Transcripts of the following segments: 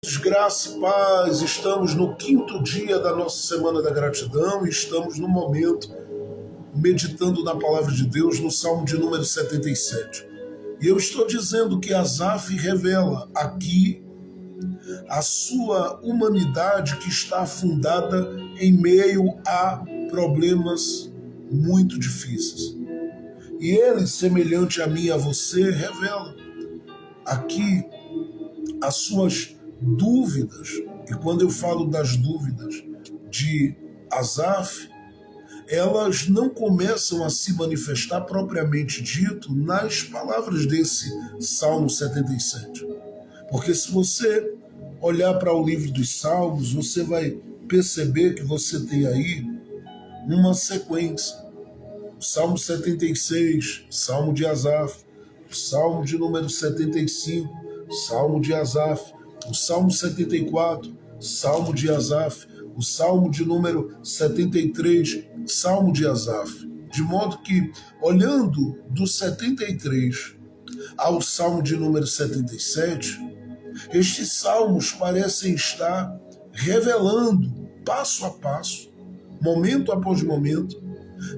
Graça e paz, estamos no quinto dia da nossa Semana da Gratidão e estamos no momento meditando na Palavra de Deus no Salmo de número 77. E eu estou dizendo que Asaf revela aqui a sua humanidade que está afundada em meio a problemas muito difíceis. E ele, semelhante a mim e a você, revela aqui as suas dúvidas. E quando eu falo das dúvidas de Asaf, elas não começam a se manifestar propriamente dito nas palavras desse Salmo 77. Porque se você olhar para o livro dos Salmos, você vai perceber que você tem aí uma sequência. O Salmo 76, Salmo de Asaf, o Salmo de número 75, Salmo de Asaf, o Salmo 74, Salmo de Asaf, o Salmo de número 73, Salmo de Asaf. De modo que, olhando do 73 ao Salmo de número 77, estes salmos parecem estar revelando, passo a passo, momento após momento,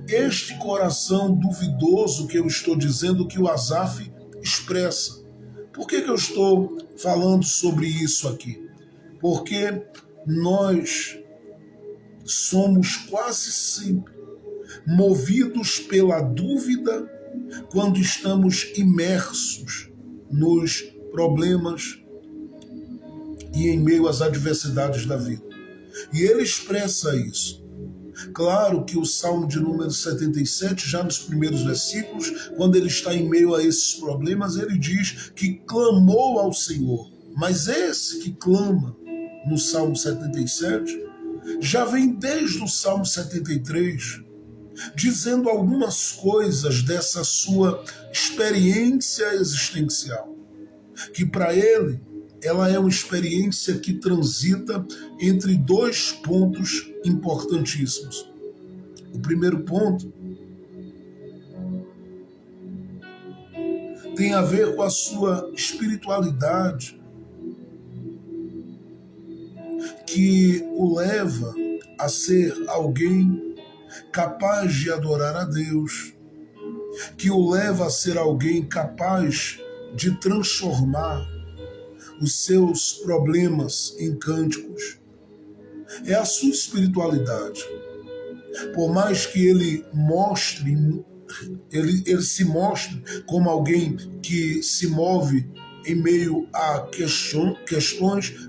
este coração duvidoso que eu estou dizendo que o Asaf expressa. Por que eu estou falando sobre isso aqui? Porque nós somos quase sempre movidos pela dúvida quando estamos imersos nos problemas e em meio às adversidades da vida. E ele expressa isso. Claro que o Salmo de número 77, já nos primeiros versículos, quando ele está em meio a esses problemas, ele diz que clamou ao Senhor. Mas esse que clama no Salmo 77 já vem desde o Salmo 73, dizendo algumas coisas dessa sua experiência existencial, que para ele ela é uma experiência que transita entre dois pontos importantíssimos. O primeiro ponto tem a ver com a sua espiritualidade, que o leva a ser alguém capaz de adorar a Deus, que o leva a ser alguém capaz de transformar os seus problemas em cânticos. É a sua espiritualidade. Por mais que ele se mostre como alguém que se move em meio a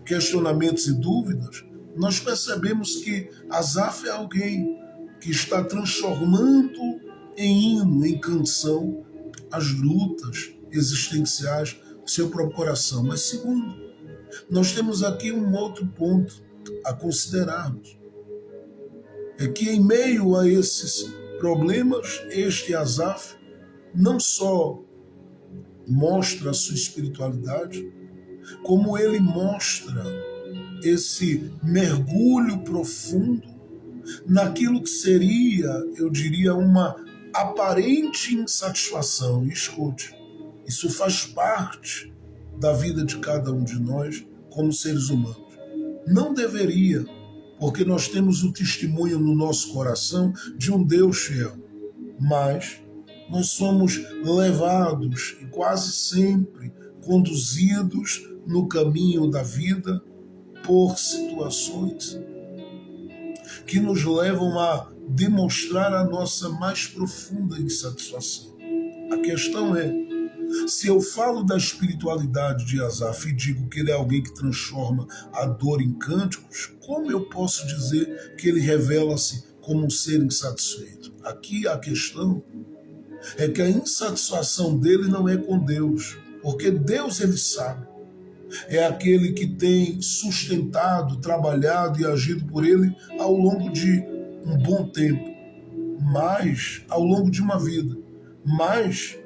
questionamentos e dúvidas, nós percebemos que Asaf é alguém que está transformando em hino, em canção, as lutas existenciais do seu próprio coração. Mas segundo, nós temos aqui um outro ponto a considerarmos. É que em meio a esses problemas, este Asaf não só mostra a sua espiritualidade, como ele mostra esse mergulho profundo naquilo que seria, eu diria, uma aparente insatisfação. E escute, isso faz parte da vida de cada um de nós como seres humanos. Não deveria, porque nós temos o testemunho no nosso coração de um Deus fiel, mas nós somos levados e quase sempre conduzidos no caminho da vida por situações que nos levam a demonstrar a nossa mais profunda insatisfação. A questão é, se eu falo da espiritualidade de Asaf e digo que ele é alguém que transforma a dor em cânticos, como eu posso dizer que ele revela-se como um ser insatisfeito? Aqui a questão é que a insatisfação dele não é com Deus, porque Deus, ele sabe, é aquele que tem sustentado, trabalhado e agido por ele ao longo de um bom tempo, mas ao longo de uma vida. Mas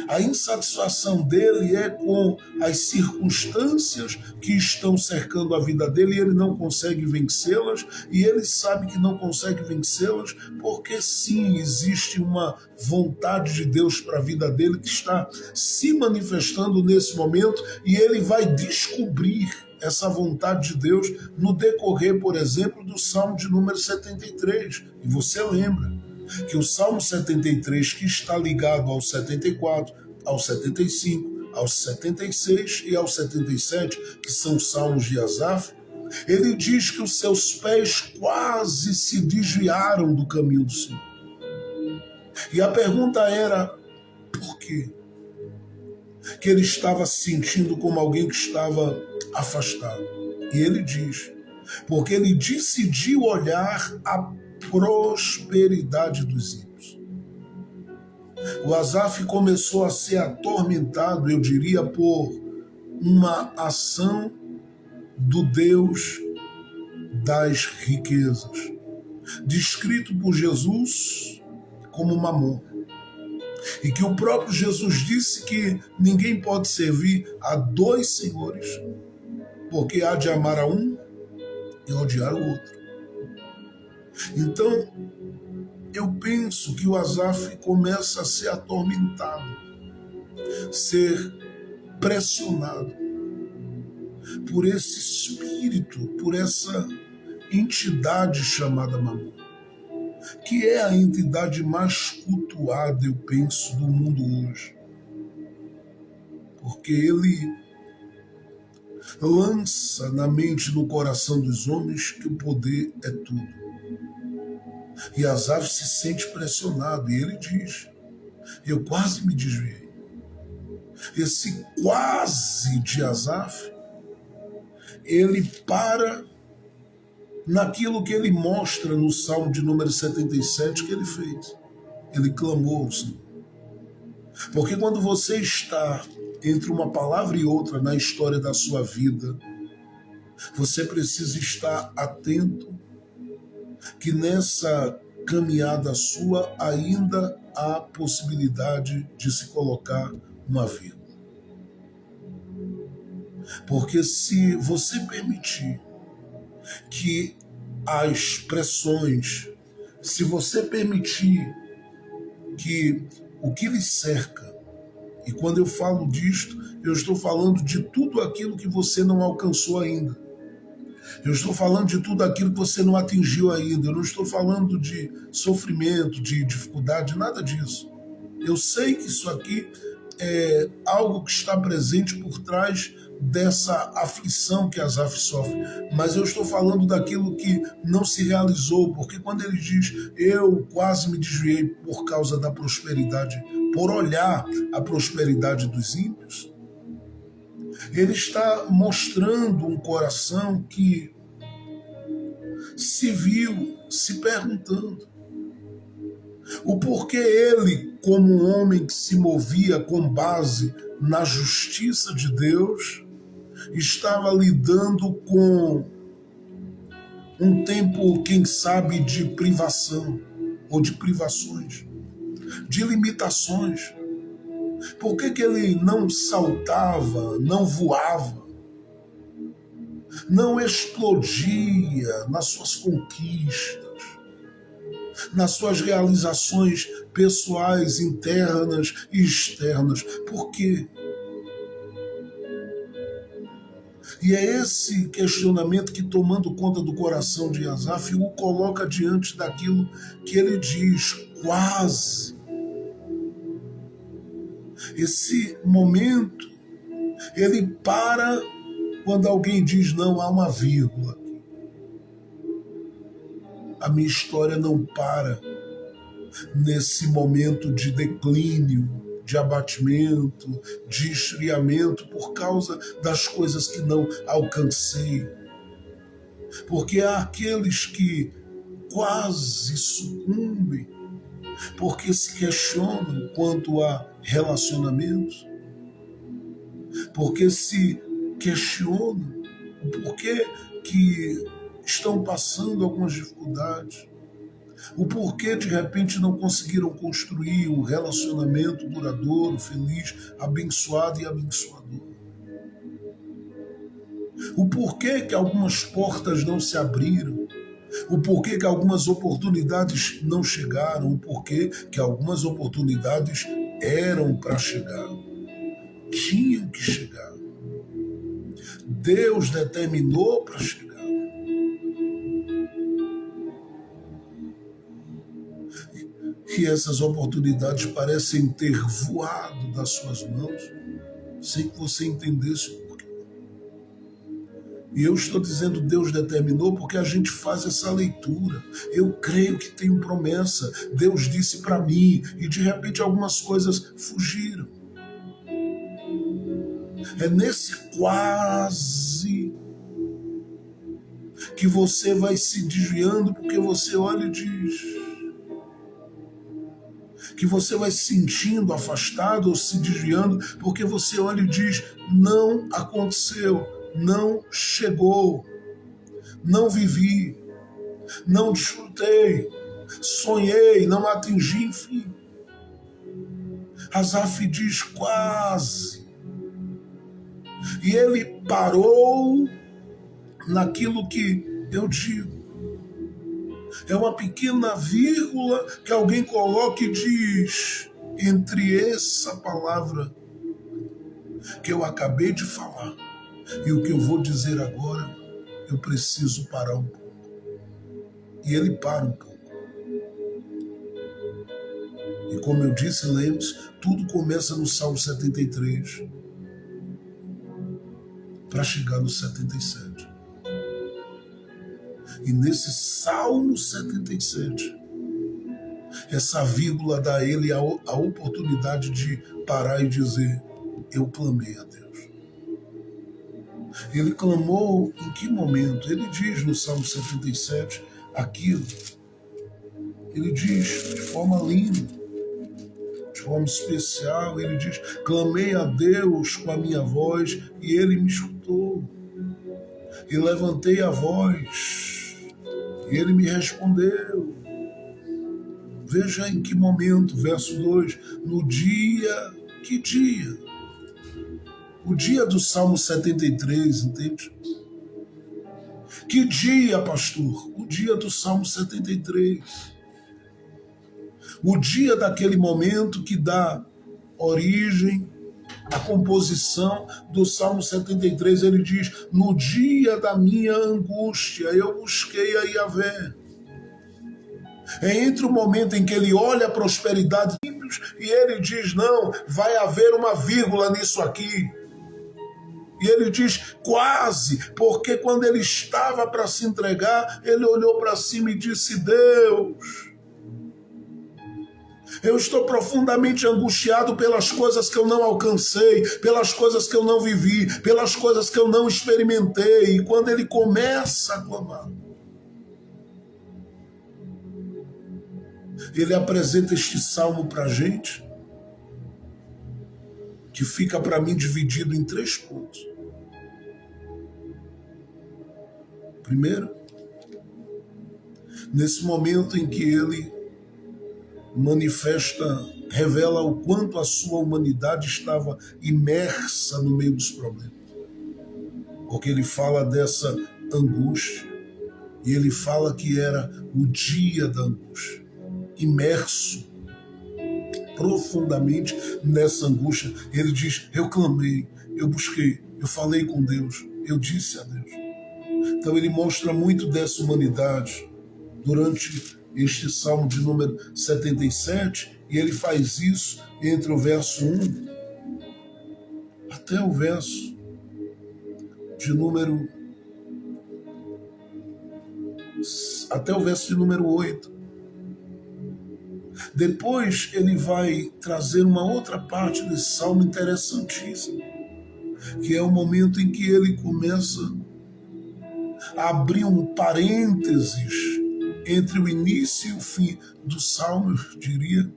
a insatisfação dele é com as circunstâncias que estão cercando a vida dele e ele não consegue vencê-las, e ele sabe que não consegue vencê-las porque sim, existe uma vontade de Deus para a vida dele que está se manifestando nesse momento, e ele vai descobrir essa vontade de Deus no decorrer, por exemplo, do Salmo de número 73. E você lembra que o Salmo 73, que está ligado ao 74, ao 75, ao 76 e ao 77, que são os salmos de Asaf, ele diz que os seus pés quase se desviaram do caminho do Senhor. E a pergunta era, por quê? Que ele estava se sentindo como alguém que estava afastado. E ele diz, porque ele decidiu olhar a prosperidade dos ímpios. O Asaf começou a ser atormentado, eu diria, por uma ação do Deus das riquezas, descrito por Jesus como Mamon. E que o próprio Jesus disse que ninguém pode servir a dois senhores, porque há de amar a um e odiar o outro. Então, eu penso que o Asaf começa a ser atormentado, ser pressionado por esse espírito, por essa entidade chamada Mamon, que é a entidade mais cultuada, eu penso, do mundo hoje. Porque ele lança na mente e no coração dos homens que o poder é tudo. E Asaf se sente pressionado, e ele diz, eu quase me desviei. Esse quase de Asaf, ele para naquilo que ele mostra no Salmo de número 77 que ele fez. Ele clamou ao Senhor. Porque quando você está entre uma palavra e outra na história da sua vida, você precisa estar atento que nessa caminhada sua ainda há possibilidade de se colocar uma vírgula. Porque se você permitir que as pressões, se você permitir que o que lhe cerca, e quando eu falo disto, eu estou falando de tudo aquilo que você não alcançou ainda. Eu estou falando de tudo aquilo que você não atingiu ainda. Eu não estou falando de sofrimento, de dificuldade, nada disso. Eu sei que isso aqui é algo que está presente por trás dessa aflição que Asaf sofre, mas eu estou falando daquilo que não se realizou, porque quando ele diz, eu quase me desviei por causa da prosperidade, por olhar a prosperidade dos ímpios, ele está mostrando um coração que se viu se perguntando o porquê ele, como um homem que se movia com base na justiça de Deus, estava lidando com um tempo, quem sabe, de privação ou de privações, de limitações. Por que ele não saltava, não voava, não explodia nas suas conquistas, nas suas realizações pessoais, internas e externas? Por quê? E é esse questionamento que, tomando conta do coração de Asaf, o coloca diante daquilo que ele diz, quase. Esse momento, ele para quando alguém diz, não, há uma vírgula. A minha história não para nesse momento de declínio, de abatimento, de esfriamento por causa das coisas que não alcancei. Porque há aqueles que quase sucumbem porque se questionam quanto a relacionamentos, porque se questionam o porquê que estão passando algumas dificuldades, o porquê de repente não conseguiram construir um relacionamento duradouro, feliz, abençoado e abençoador. O porquê que algumas portas não se abriram, o porquê que algumas oportunidades não chegaram, o porquê que algumas oportunidades eram para chegar, tinham que chegar. Deus determinou para chegar. E essas oportunidades parecem ter voado das suas mãos, sem que você entendesse o porquê. E eu estou dizendo Deus determinou porque a gente faz essa leitura. Eu creio que tem promessa. Deus disse para mim e de repente algumas coisas fugiram. É nesse quase que você vai se desviando porque você olha e diz... que você vai se sentindo afastado ou se desviando, porque você olha e diz, não aconteceu, não chegou, não vivi, não desfrutei, sonhei, não atingi, enfim. Asaf diz quase. E ele parou naquilo que eu digo. É uma pequena vírgula que alguém coloca e diz, entre essa palavra que eu acabei de falar e o que eu vou dizer agora, eu preciso parar um pouco. E ele para um pouco. E como eu disse, lembre-se, tudo começa no Salmo 73 para chegar no 77. E nesse Salmo 77, essa vírgula dá a ele a oportunidade de parar e dizer, eu clamei a Deus. Ele clamou em que momento? Ele diz no Salmo 77 aquilo. Ele diz de forma linda, de forma especial, ele diz, clamei a Deus com a minha voz e ele me escutou. E levantei a voz e ele me respondeu. Veja em que momento, verso 2, no dia, que dia? O dia do Salmo 73, entende? Que dia, pastor? O dia do Salmo 73. O dia daquele momento que dá origem à composição do Salmo 73, ele diz, no dia da minha angústia, eu busquei a Yahvé. É entre o momento em que ele olha a prosperidade e ele diz, não, vai haver uma vírgula nisso aqui. E ele diz, quase, porque quando ele estava para se entregar, ele olhou para cima e disse, Deus, eu estou profundamente angustiado pelas coisas que eu não alcancei, pelas coisas que eu não vivi, pelas coisas que eu não experimentei. E quando ele começa a clamar, ele apresenta este salmo para a gente, que fica para mim dividido em 3 pontos. Primeiro, nesse momento em que ele manifesta, revela o quanto a sua humanidade estava imersa no meio dos problemas. Porque ele fala dessa angústia, e ele fala que era o dia da angústia, imerso profundamente nessa angústia. Ele diz, eu clamei, eu busquei, eu falei com Deus, eu disse a Deus. Então ele mostra muito dessa humanidade durante este Salmo de número 77, e ele faz isso entre o verso 1 até o verso de número 8. Depois ele vai trazer uma outra parte desse salmo interessantíssima, que é o momento em que ele começa a abrir um parênteses entre o início e o fim do salmo, eu diria,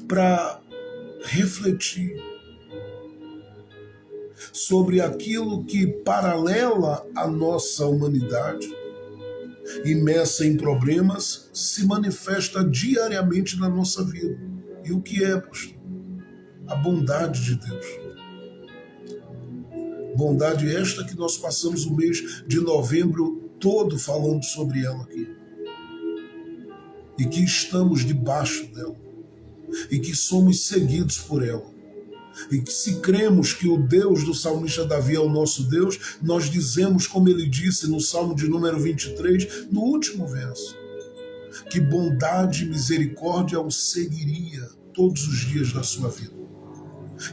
para refletir sobre aquilo que paralela a nossa humanidade, imersa em problemas, se manifesta diariamente na nossa vida. E o que é, pastor? A bondade de Deus. Bondade esta que nós passamos o mês de novembro todo falando sobre ela aqui. E que estamos debaixo dela. E que somos seguidos por ela. E que se cremos que o Deus do salmista Davi é o nosso Deus, nós dizemos, como ele disse no Salmo de número 23, no último verso, que bondade e misericórdia o seguiria todos os dias da sua vida.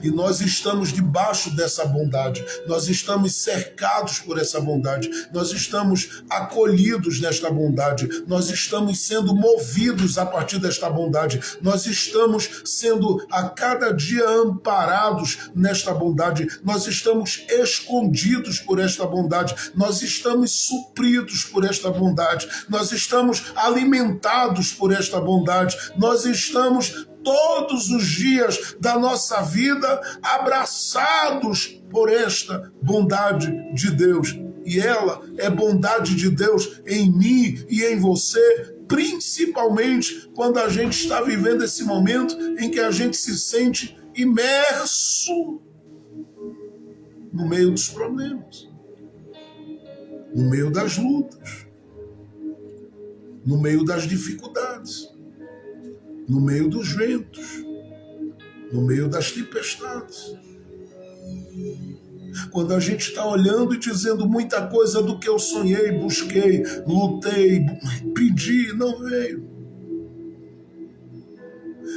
E nós estamos debaixo dessa bondade, nós estamos cercados por essa bondade, nós estamos acolhidos nesta bondade, nós estamos sendo movidos a partir desta bondade, nós estamos sendo a cada dia amparados nesta bondade, nós estamos escondidos por esta bondade, nós estamos supridos por esta bondade, nós estamos alimentados por esta bondade, nós estamos todos os dias da nossa vida abraçados por esta bondade de Deus. E ela é bondade de Deus em mim e em você, principalmente quando a gente está vivendo esse momento em que a gente se sente imerso no meio dos problemas, no meio das lutas, no meio das dificuldades, no meio dos ventos, no meio das tempestades. Quando a gente está olhando e dizendo muita coisa do que eu sonhei, busquei, lutei, pedi, não veio.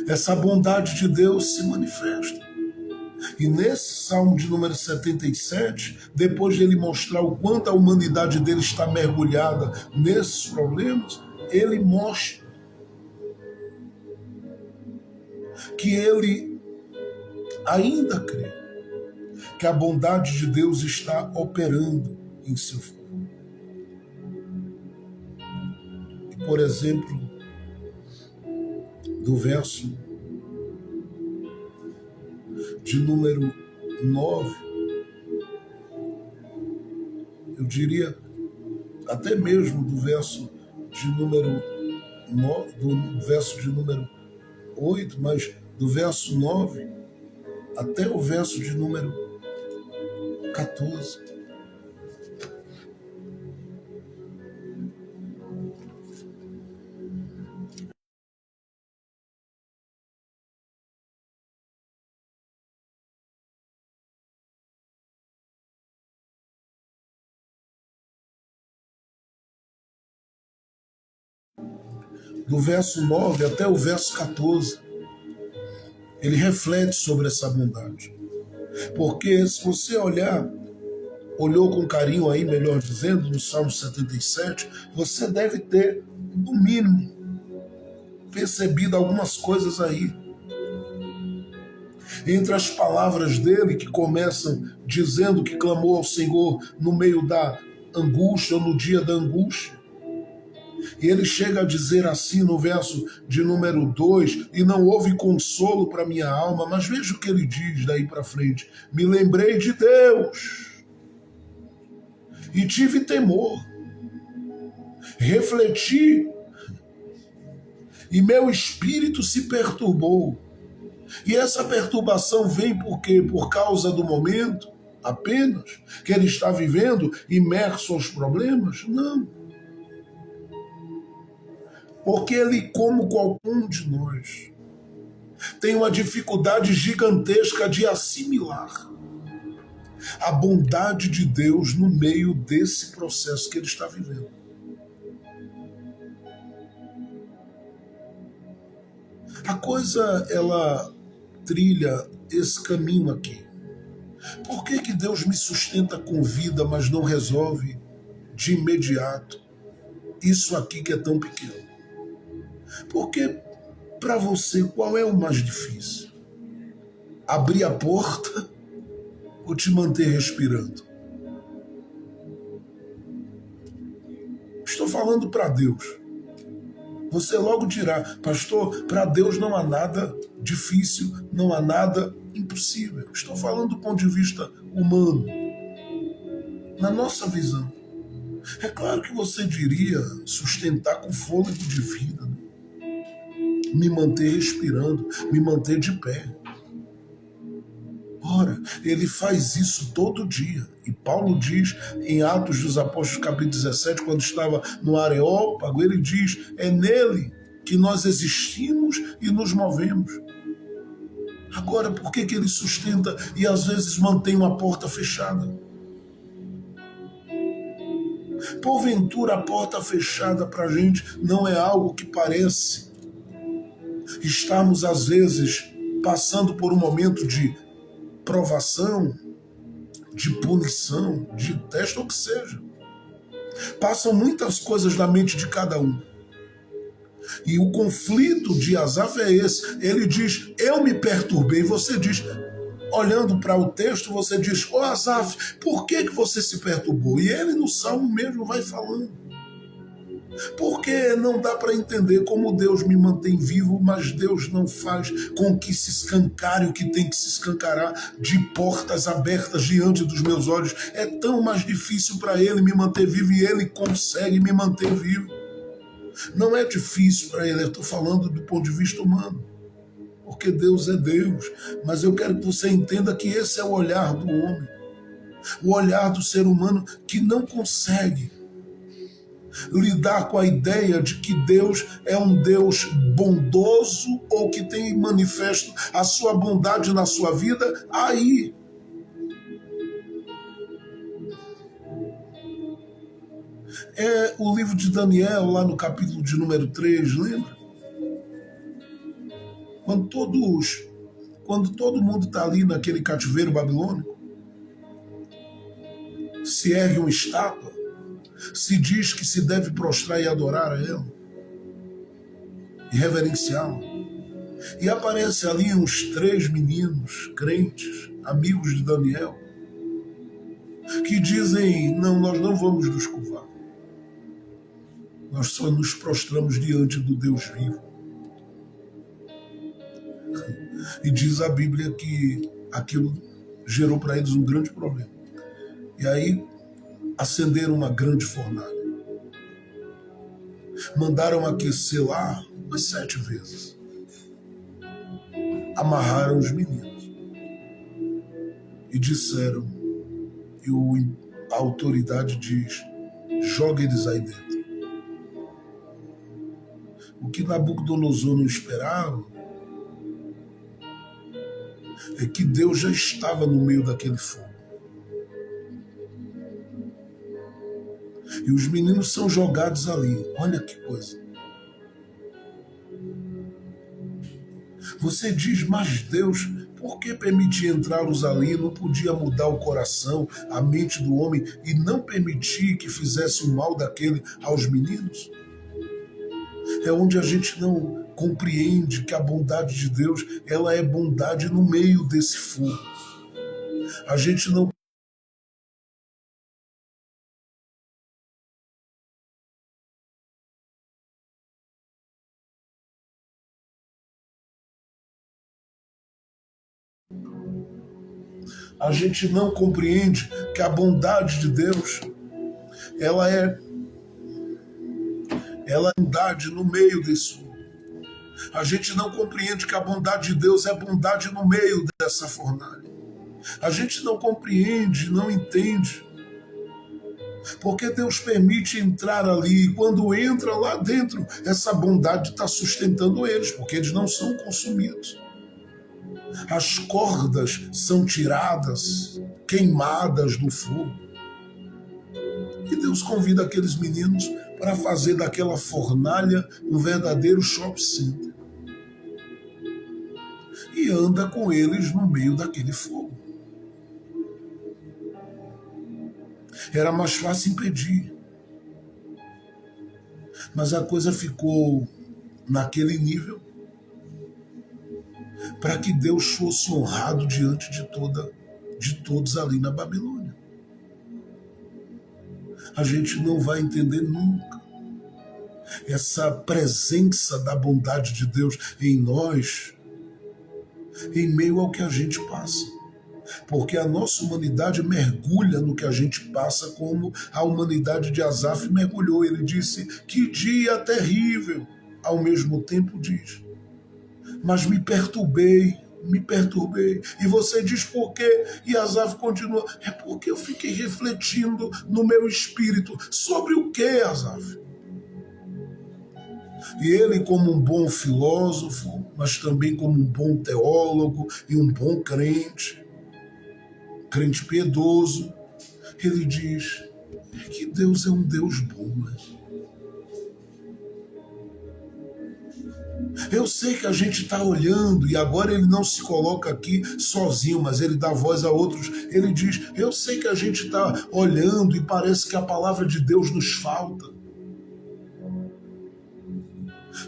Essa bondade de Deus se manifesta. E nesse Salmo de número 77, depois de ele mostrar o quanto a humanidade dele está mergulhada nesses problemas, ele mostra que ele ainda crê que a bondade de Deus está operando em seu favor. Por exemplo, do verso de número 9, eu diria até mesmo do verso de número 9, do verso de número 8, mas do verso 9 até o verso de número 14. Do verso 9 até o verso 14, ele reflete sobre essa bondade. Porque se você olhou com carinho aí, melhor dizendo, no Salmo 77, você deve ter, no mínimo, percebido algumas coisas aí. Entre as palavras dele, que começam dizendo que clamou ao Senhor no meio da angústia, ou no dia da angústia, e ele chega a dizer assim no verso de número 2, e não houve consolo para minha alma, mas veja o que ele diz daí para frente. Me lembrei de Deus e tive temor, refleti e meu espírito se perturbou. E essa perturbação vem por quê? Por causa do momento apenas que ele está vivendo, imerso aos problemas? Não. Porque ele, como qualquer um de nós, tem uma dificuldade gigantesca de assimilar a bondade de Deus no meio desse processo que ele está vivendo. A coisa, ela trilha esse caminho aqui. Por que Deus me sustenta com vida, mas não resolve de imediato isso aqui que é tão pequeno? Porque, para você, qual é o mais difícil? Abrir a porta ou te manter respirando? Estou falando para Deus. Você logo dirá, pastor, para Deus não há nada difícil, não há nada impossível. Estou falando do ponto de vista humano. Na nossa visão. É claro que você diria sustentar com fôlego de vida, né? Me manter respirando, me manter de pé. Ora, ele faz isso todo dia. E Paulo diz em Atos dos Apóstolos, capítulo 17, quando estava no Areópago, ele diz, é nele que nós existimos e nos movemos. Agora, por que ele sustenta e às vezes mantém uma porta fechada? Porventura, a porta fechada para a gente não é algo que parece estarmos, às vezes, passando por um momento de provação, de punição, de teste ou o que seja. Passam muitas coisas na mente de cada um. E o conflito de Asaf é esse. Ele diz, eu me perturbei. Você diz, olhando para o texto, você diz, ô Asaf, por que você se perturbou? E ele no salmo mesmo vai falando. Porque não dá para entender como Deus me mantém vivo, mas Deus não faz com que se escancare o que tem que se escancarar de portas abertas diante dos meus olhos. É tão mais difícil para Ele me manter vivo e Ele consegue me manter vivo. Não é difícil para Ele, eu estou falando do ponto de vista humano, porque Deus é Deus. Mas eu quero que você entenda que esse é o olhar do homem, o olhar do ser humano que não consegue lidar com a ideia de que Deus é um Deus bondoso ou que tem manifesto a sua bondade na sua vida aí. É o livro de Daniel, lá no capítulo de número 3, lembra? Quando todo mundo está ali naquele cativeiro babilônico, se ergue uma estátua, se diz que se deve prostrar e adorar a ela, e reverenciá-la. E aparece ali uns 3 meninos crentes, amigos de Daniel, que dizem, não, nós não vamos nos curvar. Nós só nos prostramos diante do Deus vivo. E diz a Bíblia que aquilo gerou para eles um grande problema. E aí acenderam uma grande fornalha. Mandaram aquecer lá umas 7 vezes. Amarraram os meninos. E disseram, e a autoridade diz, joga eles aí dentro. O que Nabucodonosor não esperava é que Deus já estava no meio daquele fogo. E os meninos são jogados ali. Olha que coisa. Você diz, mas Deus, por que permitir entrá-los ali? Não podia mudar o coração, a mente do homem e não permitir que fizesse o mal daquele aos meninos? É onde a gente não compreende que a bondade de Deus, ela é bondade no meio desse fogo. A gente não compreende que a bondade de Deus, ela é bondade no meio desse fogo. A gente não compreende que a bondade de Deus é bondade no meio dessa fornalha. A gente não compreende, não entende. Porque Deus permite entrar ali, e quando entra lá dentro, essa bondade está sustentando eles, porque eles não são consumidos. As cordas são tiradas, queimadas do fogo. E Deus convida aqueles meninos para fazer daquela fornalha um verdadeiro shopping center. E anda com eles no meio daquele fogo. Era mais fácil impedir. Mas a coisa ficou naquele nível para que Deus fosse honrado diante de todos ali na Babilônia. A gente não vai entender nunca essa presença da bondade de Deus em nós, em meio ao que a gente passa. Porque a nossa humanidade mergulha no que a gente passa, como a humanidade de Asaf mergulhou. Ele disse, que dia terrível. Ao mesmo tempo diz, mas me perturbei. E você diz por quê? E Asaf continua, é porque eu fiquei refletindo no meu espírito. Sobre o que, Asaf? E ele, como um bom filósofo, mas também como um bom teólogo e um bom crente piedoso. Ele diz que Deus é um Deus bom, né? Eu sei que a gente está olhando, e agora ele não se coloca aqui sozinho, mas ele dá voz a outros. Ele diz, eu sei que a gente está olhando e parece que a palavra de Deus nos falta.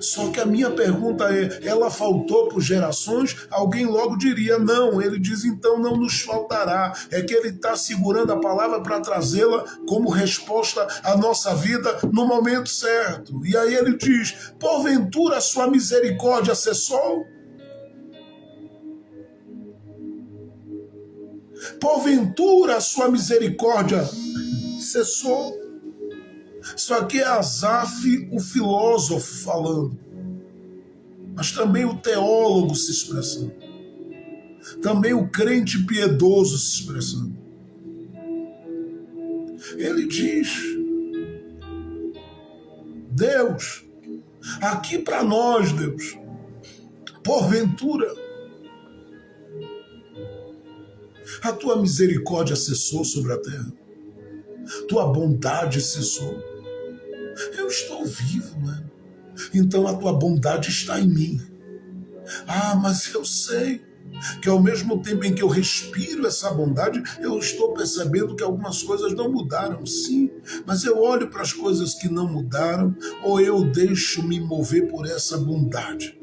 Só que a minha pergunta é, ela faltou por gerações? Alguém logo diria, não. Ele diz, então não nos faltará. É que ele está segurando a palavra para trazê-la como resposta à nossa vida no momento certo. E aí ele diz, porventura a sua misericórdia cessou? Porventura a sua misericórdia cessou? Isso aqui é Asaf, o filósofo, falando, mas também o teólogo se expressando, também o crente piedoso se expressando. Ele diz, Deus, aqui para nós, Deus, porventura, a tua misericórdia cessou sobre a terra, tua bondade cessou. Eu estou vivo, né? Então a tua bondade está em mim. Ah, mas eu sei que ao mesmo tempo em que eu respiro essa bondade, eu estou percebendo que algumas coisas não mudaram, sim. Mas eu olho para as coisas que não mudaram, ou eu deixo me mover por essa bondade.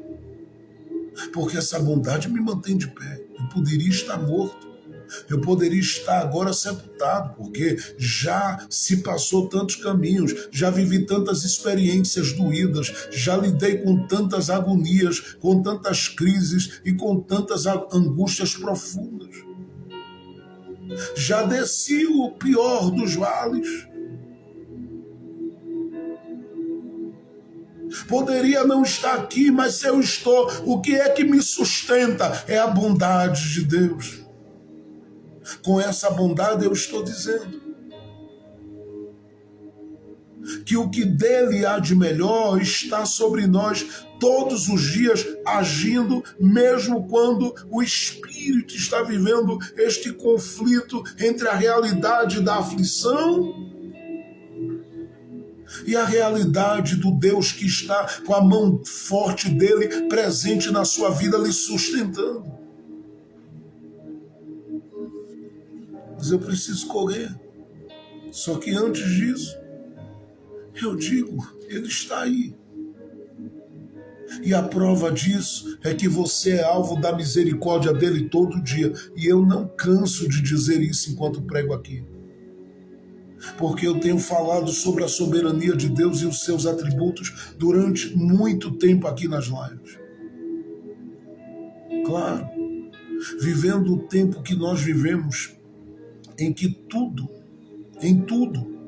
Porque essa bondade me mantém de pé. Eu poderia estar morto. Eu poderia estar agora sepultado, porque já se passou tantos caminhos, já vivi tantas experiências doídas, já lidei com tantas agonias, com tantas crises e com tantas angústias profundas. Já desci o pior dos vales. Poderia não estar aqui, mas se eu estou, o que é que me sustenta? É a bondade de Deus. Com essa bondade eu estou dizendo que o que dele há de melhor está sobre nós todos os dias, agindo, mesmo quando o Espírito está vivendo este conflito entre a realidade da aflição e a realidade do Deus que está com a mão forte dele presente na sua vida, lhe sustentando. Mas eu preciso correr. Só que antes disso, eu digo, ele está aí. E a prova disso é que você é alvo da misericórdia dele todo dia. E eu não canso de dizer isso enquanto prego aqui. Porque eu tenho falado sobre a soberania de Deus e os seus atributos durante muito tempo aqui nas lives. Claro, vivendo o tempo que nós vivemos, em que em tudo,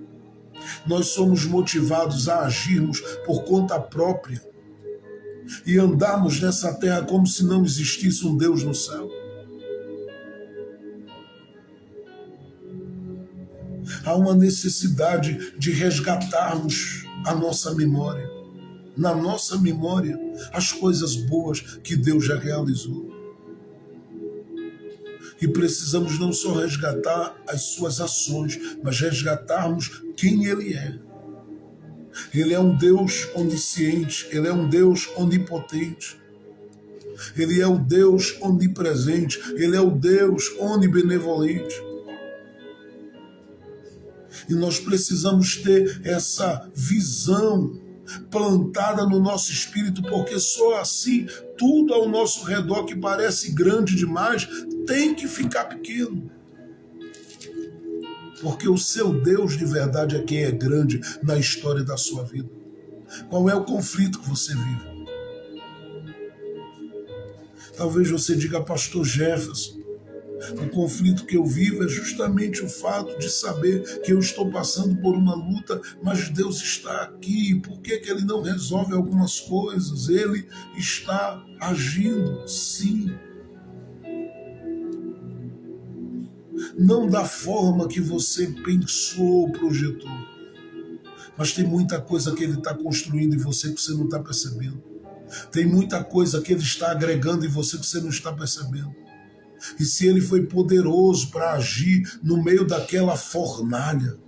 nós somos motivados a agirmos por conta própria e andarmos nessa terra como se não existisse um Deus no céu. Há uma necessidade de resgatarmos a nossa memória, na nossa memória, as coisas boas que Deus já realizou. E precisamos não só resgatar as suas ações, mas resgatarmos quem Ele é. Ele é um Deus onisciente, Ele é um Deus onipotente, Ele é o Deus onipresente, Ele é o Deus onibenevolente. E nós precisamos ter essa visão plantada no nosso espírito, porque só assim tudo ao nosso redor que parece grande demais tem que ficar pequeno. Porque o seu Deus de verdade é quem é grande na história da sua vida. Qual é o conflito que você vive? Talvez você diga, pastor Jefferson, o conflito que eu vivo é justamente o fato de saber que eu estou passando por uma luta, mas Deus está aqui. Por que que Ele não resolve algumas coisas? Ele está agindo, sim. Não da forma que você pensou, projetou. Mas tem muita coisa que Ele está construindo em você que você não está percebendo. Tem muita coisa que ele está agregando em você que você não está percebendo. E se ele foi poderoso para agir no meio daquela fornalha,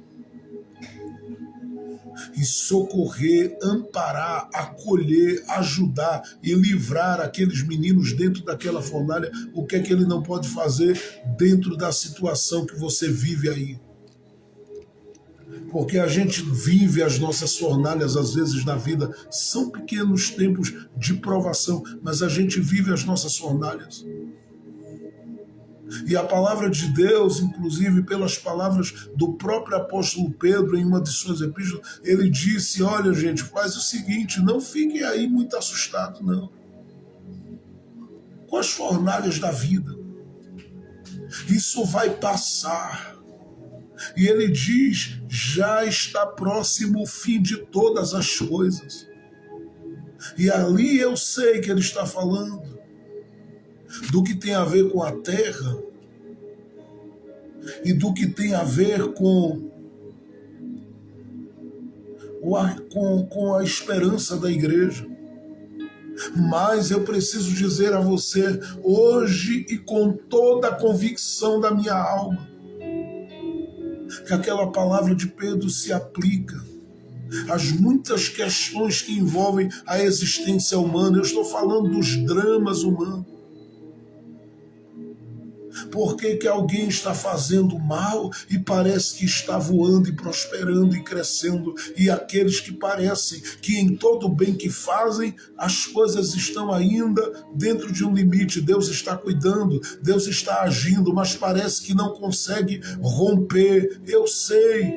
e socorrer, amparar, acolher, ajudar e livrar aqueles meninos dentro daquela fornalha, o que é que ele não pode fazer dentro da situação que você vive aí? Porque a gente vive as nossas fornalhas, às vezes, na vida. São pequenos tempos de provação, mas a gente vive as nossas fornalhas. E a palavra de Deus, inclusive pelas palavras do próprio apóstolo Pedro, em uma de suas epístolas, ele disse, olha gente, faz o seguinte, não fiquem aí muito assustados, não. Com as fornalhas da vida. Isso vai passar. E ele diz, já está próximo o fim de todas as coisas. E ali eu sei que ele está falando do que tem a ver com a terra e do que tem a ver com a esperança da igreja. Mas eu preciso dizer a você, hoje e com toda a convicção da minha alma, que aquela palavra de Pedro se aplica às muitas questões que envolvem a existência humana. Eu estou falando dos dramas humanos. Por que alguém está fazendo mal e parece que está voando e prosperando e crescendo, e aqueles que parecem que em todo o bem que fazem, as coisas estão ainda dentro de um limite, Deus está cuidando, Deus está agindo, mas parece que não consegue romper. Eu sei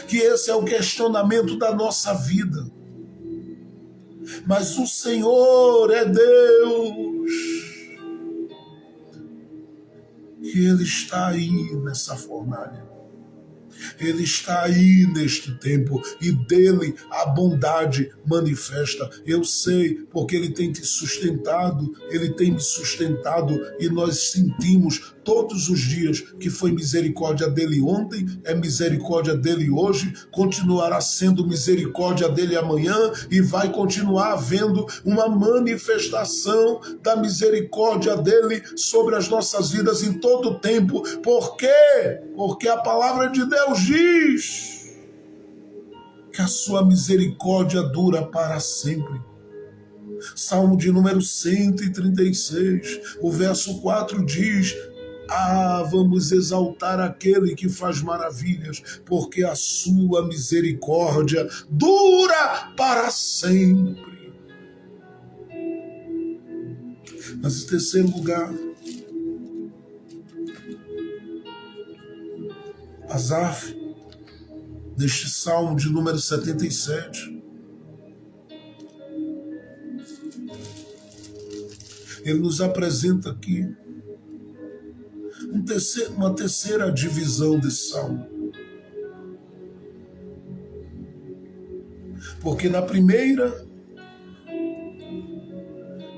que esse é o questionamento da nossa vida, mas o Senhor é Deus, que Ele está aí nessa fornalha. Ele está aí neste tempo e dele a bondade manifesta. Eu sei, porque Ele tem te sustentado, Ele tem me sustentado e nós sentimos todos os dias que foi misericórdia dele ontem, é misericórdia dele hoje, continuará sendo misericórdia dele amanhã e vai continuar havendo uma manifestação da misericórdia dele sobre as nossas vidas em todo o tempo. Por quê? Porque a palavra de Deus diz que a sua misericórdia dura para sempre. Salmo de número 136, o verso 4 diz, vamos exaltar aquele que faz maravilhas, porque a sua misericórdia dura para sempre. Mas em terceiro lugar, Asaf, neste Salmo de número 77, ele nos apresenta aqui uma terceira divisão desse salmo. Porque na primeira,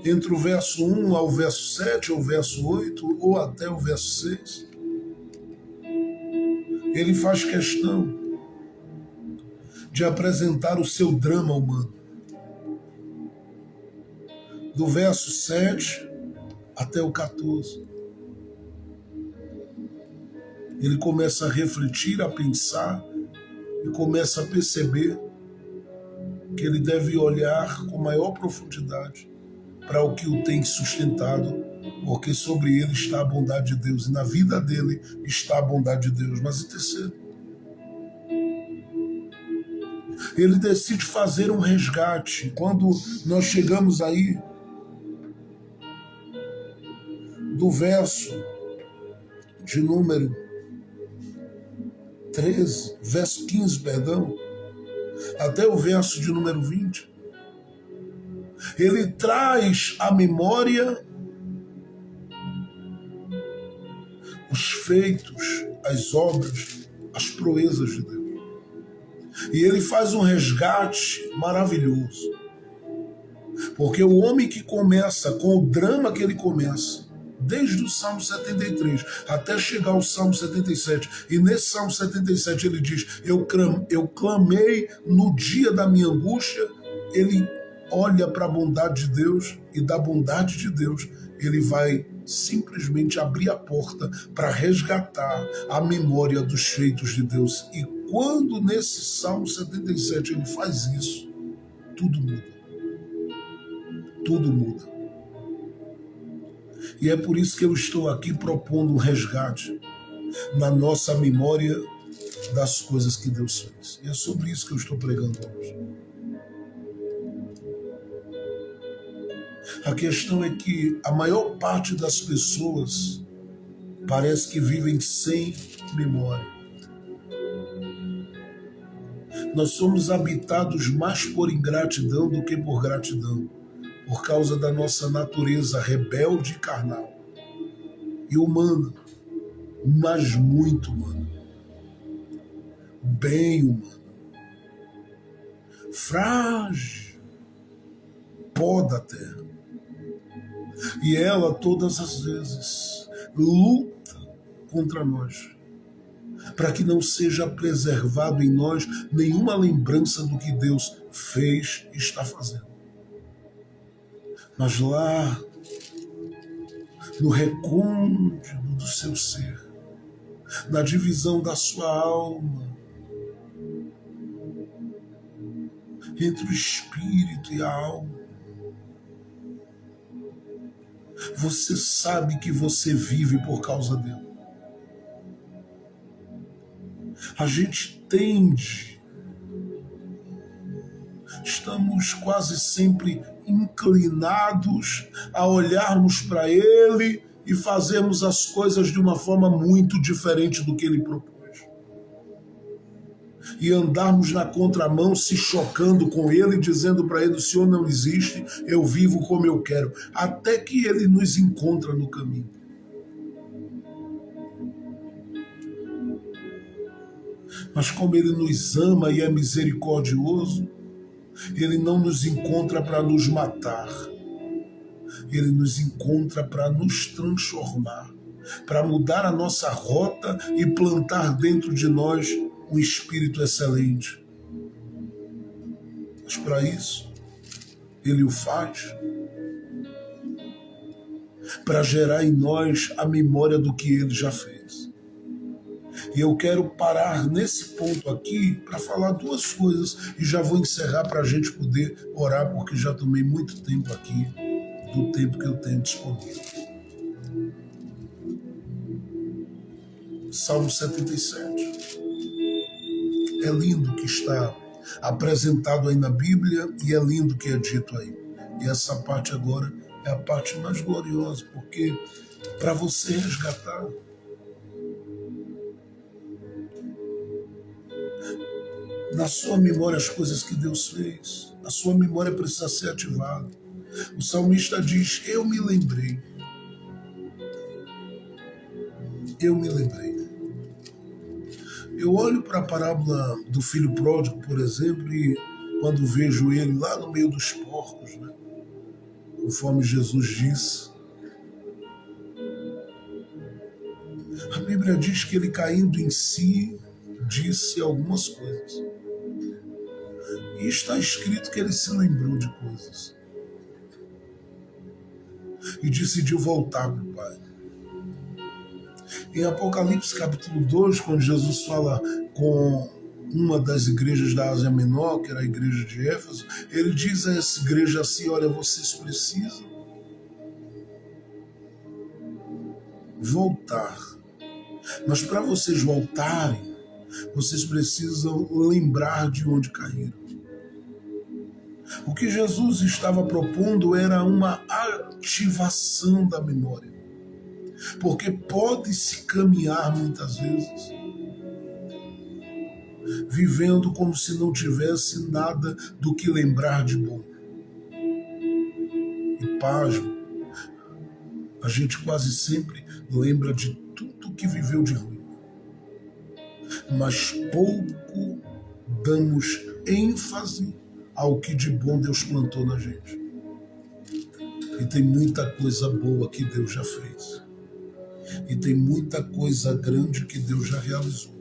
entre o verso 1 ao verso 7, ou verso 8, ou até o verso 6, ele faz questão de apresentar o seu drama humano. Do verso 7 até o 14. Ele começa a refletir, a pensar e começa a perceber que ele deve olhar com maior profundidade para o que o tem sustentado, porque sobre ele está a bondade de Deus e na vida dele está a bondade de Deus. Mas em terceiro, ele decide fazer um resgate. Quando nós chegamos aí do verso de número 13, verso 15, perdão, até o verso de número 20, ele traz à memória os feitos, as obras, as proezas de Deus. E ele faz um resgate maravilhoso. Porque o homem que começa com o drama que ele começa, desde o Salmo 73 até chegar ao Salmo 77, e nesse Salmo 77 ele diz, eu clamei no dia da minha angústia, ele olha para a bondade de Deus e da bondade de Deus ele vai simplesmente abrir a porta para resgatar a memória dos feitos de Deus. E quando nesse Salmo 77 ele faz isso, tudo muda. Tudo muda. E é por isso que eu estou aqui propondo um resgate na nossa memória das coisas que Deus fez. E é sobre isso que eu estou pregando hoje. A questão é que a maior parte das pessoas parece que vivem sem memória. Nós somos habitados mais por ingratidão do que por gratidão, por causa da nossa natureza rebelde e carnal. E humana, mas muito humana. Bem humana. Frágil. Pó da terra. E ela, todas as vezes, luta contra nós, para que não seja preservado em nós nenhuma lembrança do que Deus fez e está fazendo. Mas lá, no recôndito do seu ser, na divisão da sua alma, entre o espírito e a alma, você sabe que você vive por causa dele. A gente tende, estamos quase sempre inclinados a olharmos para ele e fazermos as coisas de uma forma muito diferente do que ele propôs. E andarmos na contramão, se chocando com ele, dizendo para ele: o Senhor não existe, eu vivo como eu quero, até que ele nos encontra no caminho. Mas como ele nos ama e é misericordioso, ele não nos encontra para nos matar, ele nos encontra para nos transformar, para mudar a nossa rota e plantar dentro de nós um espírito excelente. Mas para isso, ele o faz para gerar em nós a memória do que ele já fez. E eu quero parar nesse ponto aqui para falar duas coisas e já vou encerrar para a gente poder orar, porque já tomei muito tempo aqui do tempo que eu tenho disponível. Salmo 77. É lindo que está apresentado aí na Bíblia e é lindo que é dito aí. E essa parte agora é a parte mais gloriosa, porque para você resgatar, na sua memória as coisas que Deus fez, a sua memória precisa ser ativada. O salmista diz: eu me lembrei. Eu me lembrei. Eu olho para a parábola do filho pródigo, por exemplo, e quando vejo ele lá no meio dos porcos, né, conforme Jesus disse, a Bíblia diz que ele, caindo em si, disse algumas coisas. E está escrito que ele se lembrou de coisas. E decidiu voltar para o Pai. Em Apocalipse capítulo 2, quando Jesus fala com uma das igrejas da Ásia Menor, que era a igreja de Éfeso, ele diz a essa igreja assim: olha, vocês precisam voltar. Mas para vocês voltarem, vocês precisam lembrar de onde caíram. O que Jesus estava propondo era uma ativação da memória. Porque pode-se caminhar muitas vezes vivendo como se não tivesse nada do que lembrar de bom. E pasmo, a gente quase sempre lembra de tudo que viveu de ruim. Mas pouco damos ênfase ao que de bom Deus plantou na gente. E tem muita coisa boa que Deus já fez. E tem muita coisa grande que Deus já realizou.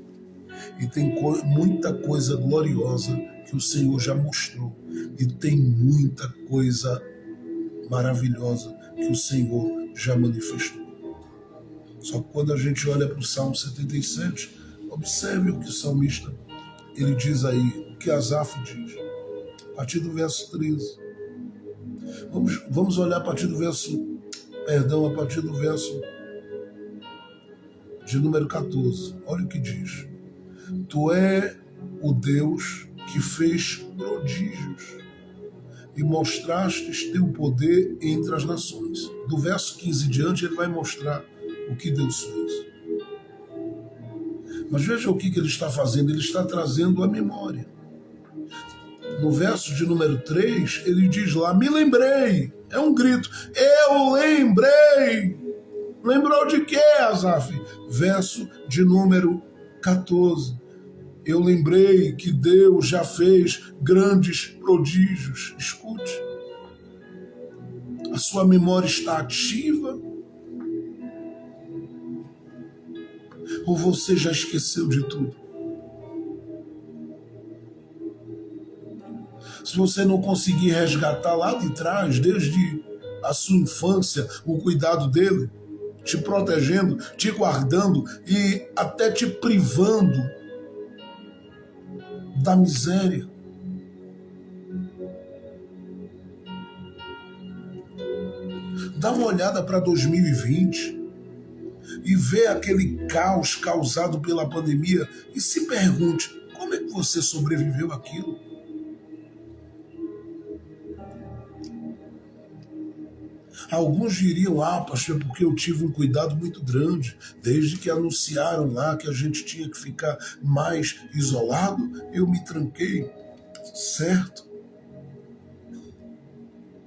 E tem muita coisa gloriosa que o Senhor já mostrou. E tem muita coisa maravilhosa que o Senhor já manifestou. Só que quando a gente olha para o Salmo 77, observe o que o salmista ele diz aí, o que Asaf diz, a partir do verso 13. Vamos olhar a partir do verso de número 14. Olha o que diz. Tu é o Deus que fez prodígios e mostrastes teu poder entre as nações. Do verso 15 em diante, ele vai mostrar o que Deus fez. Mas veja o que ele está fazendo, ele está trazendo a memória. No verso de número 3, ele diz lá, me lembrei, é um grito, eu lembrei. Lembrou de quê, Asaf? Verso de número 14. Eu lembrei que Deus já fez grandes prodígios. Escute. A sua memória está ativa? Ou você já esqueceu de tudo? Se você não conseguir resgatar lá de trás, desde a sua infância, o cuidado dele, te protegendo, te guardando e até te privando da miséria. Dá uma olhada para 2020 e vê aquele caos causado pela pandemia e se pergunte, como é que você sobreviveu àquilo? Alguns diriam, pastor, porque eu tive um cuidado muito grande, desde que anunciaram lá que a gente tinha que ficar mais isolado, eu me tranquei. Certo?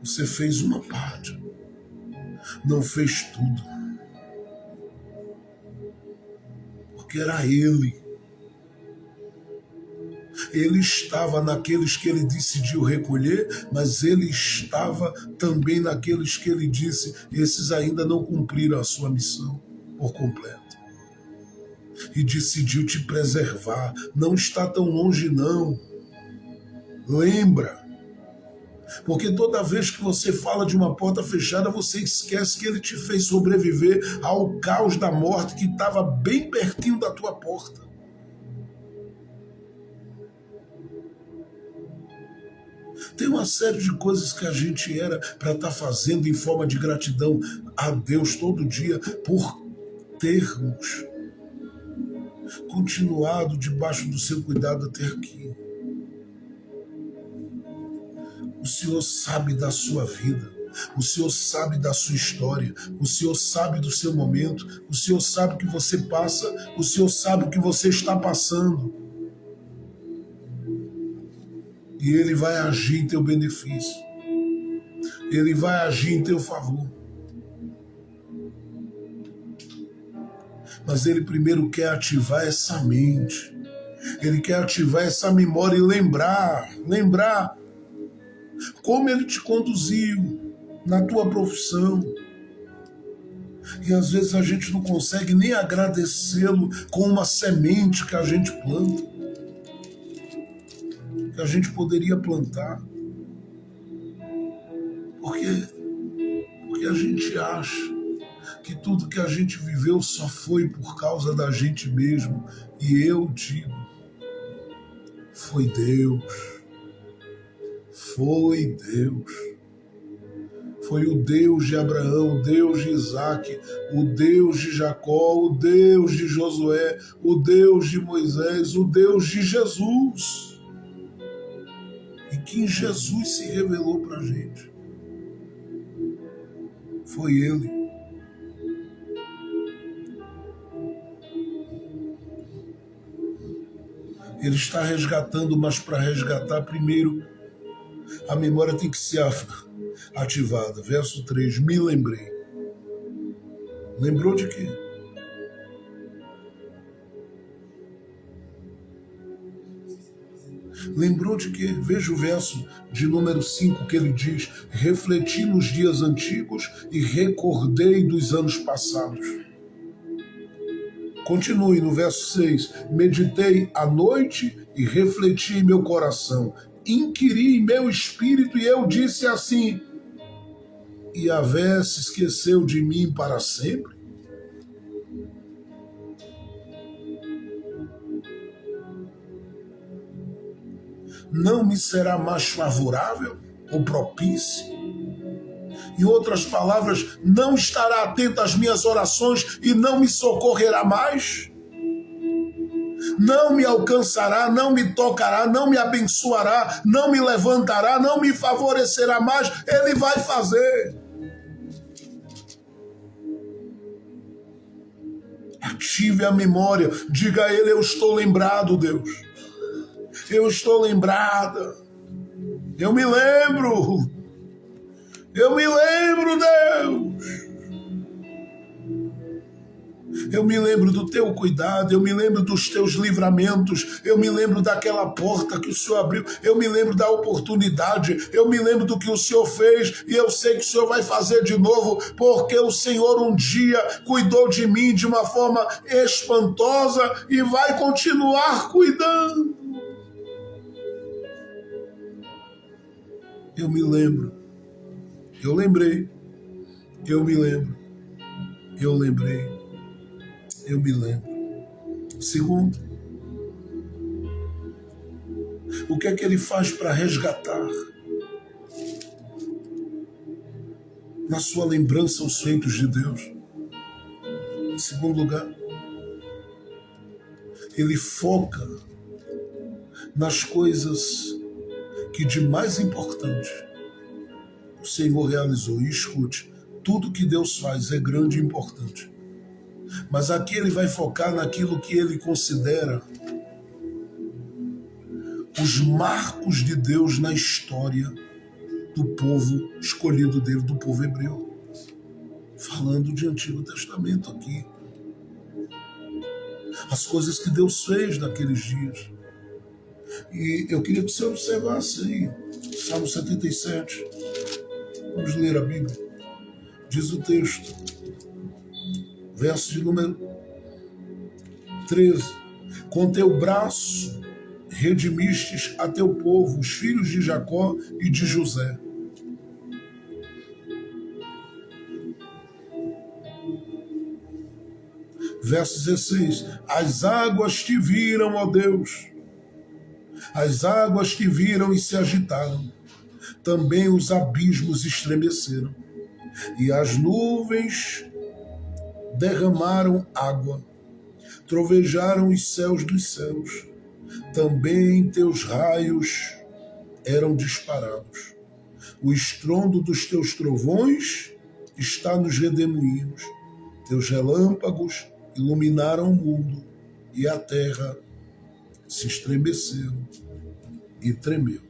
Você fez uma parte, não fez tudo. Porque era ele. Ele estava naqueles que ele decidiu recolher, mas ele estava também naqueles que ele disse, esses ainda não cumpriram a sua missão por completo. E decidiu te preservar. Não está tão longe, não. Lembra. Porque toda vez que você fala de uma porta fechada, você esquece que ele te fez sobreviver ao caos da morte que estava bem pertinho da tua porta. Tem uma série de coisas que a gente era para estar fazendo em forma de gratidão a Deus todo dia por termos continuado debaixo do seu cuidado até aqui. O Senhor sabe da sua vida, o Senhor sabe da sua história, o Senhor sabe do seu momento, o Senhor sabe o que você passa, o Senhor sabe o que você está passando. E Ele vai agir em teu benefício. Ele vai agir em teu favor. Mas Ele primeiro quer ativar essa mente. Ele quer ativar essa memória e lembrar como Ele te conduziu na tua profissão. E às vezes a gente não consegue nem agradecê-lo com uma semente que a gente planta, que a gente poderia plantar. Porque a gente acha que tudo que a gente viveu só foi por causa da gente mesmo. E eu digo, foi Deus. Foi Deus. Foi o Deus de Abraão, o Deus de Isaac, o Deus de Jacó, o Deus de Josué, o Deus de Moisés, o Deus de Jesus. E que em Jesus se revelou para a gente. Foi Ele. Ele está resgatando, mas para resgatar, primeiro, a memória tem que ser ativada. Verso 3, me lembrei. Lembrou de quê? Lembrou de quê? Veja o verso de número 5 que ele diz, refleti nos dias antigos e recordei dos anos passados. Continue no verso 6, meditei à noite e refleti em meu coração. inquiri em meu espírito e eu disse assim: Yahvé se esqueceu de mim para sempre? Não me será mais favorável ou propício? Em outras palavras, não estará atento às minhas orações e não me socorrerá mais? Não me alcançará, não me tocará, não me abençoará, não me levantará, não me favorecerá mais? Ele vai fazer. Ative a memória, diga a ele: eu estou lembrado, Deus. Eu estou lembrada. Eu me lembro. Eu me lembro, Deus. Eu me lembro do teu cuidado, eu me lembro dos teus livramentos, eu me lembro daquela porta que o Senhor abriu, eu me lembro da oportunidade, eu me lembro do que o Senhor fez e eu sei que o Senhor vai fazer de novo, porque o Senhor um dia cuidou de mim de uma forma espantosa e vai continuar cuidando. Eu me lembro, eu lembrei, eu me lembro, eu lembrei. Eu me lembro. Segundo, o que é que ele faz para resgatar na sua lembrança os feitos de Deus? Em segundo lugar, ele foca nas coisas que de mais importante o Senhor realizou. E escute, tudo que Deus faz é grande e importante. Mas aqui ele vai focar naquilo que ele considera os marcos de Deus na história do povo escolhido dele, do povo hebreu. Falando de Antigo Testamento aqui. As coisas que Deus fez naqueles dias. E eu queria que você observasse aí, Salmo 77. Vamos ler a Bíblia. Diz o texto. Verso de número 13. Com teu braço redimistes a teu povo, os filhos de Jacó e de José. Verso 16. As águas te viram, ó Deus. As águas te viram e se agitaram. Também os abismos estremeceram. E as nuvens derramaram água, trovejaram os céus dos céus, também teus raios eram disparados. O estrondo dos teus trovões está nos redemoinhos, teus relâmpagos iluminaram o mundo, e a terra se estremeceu e tremeu.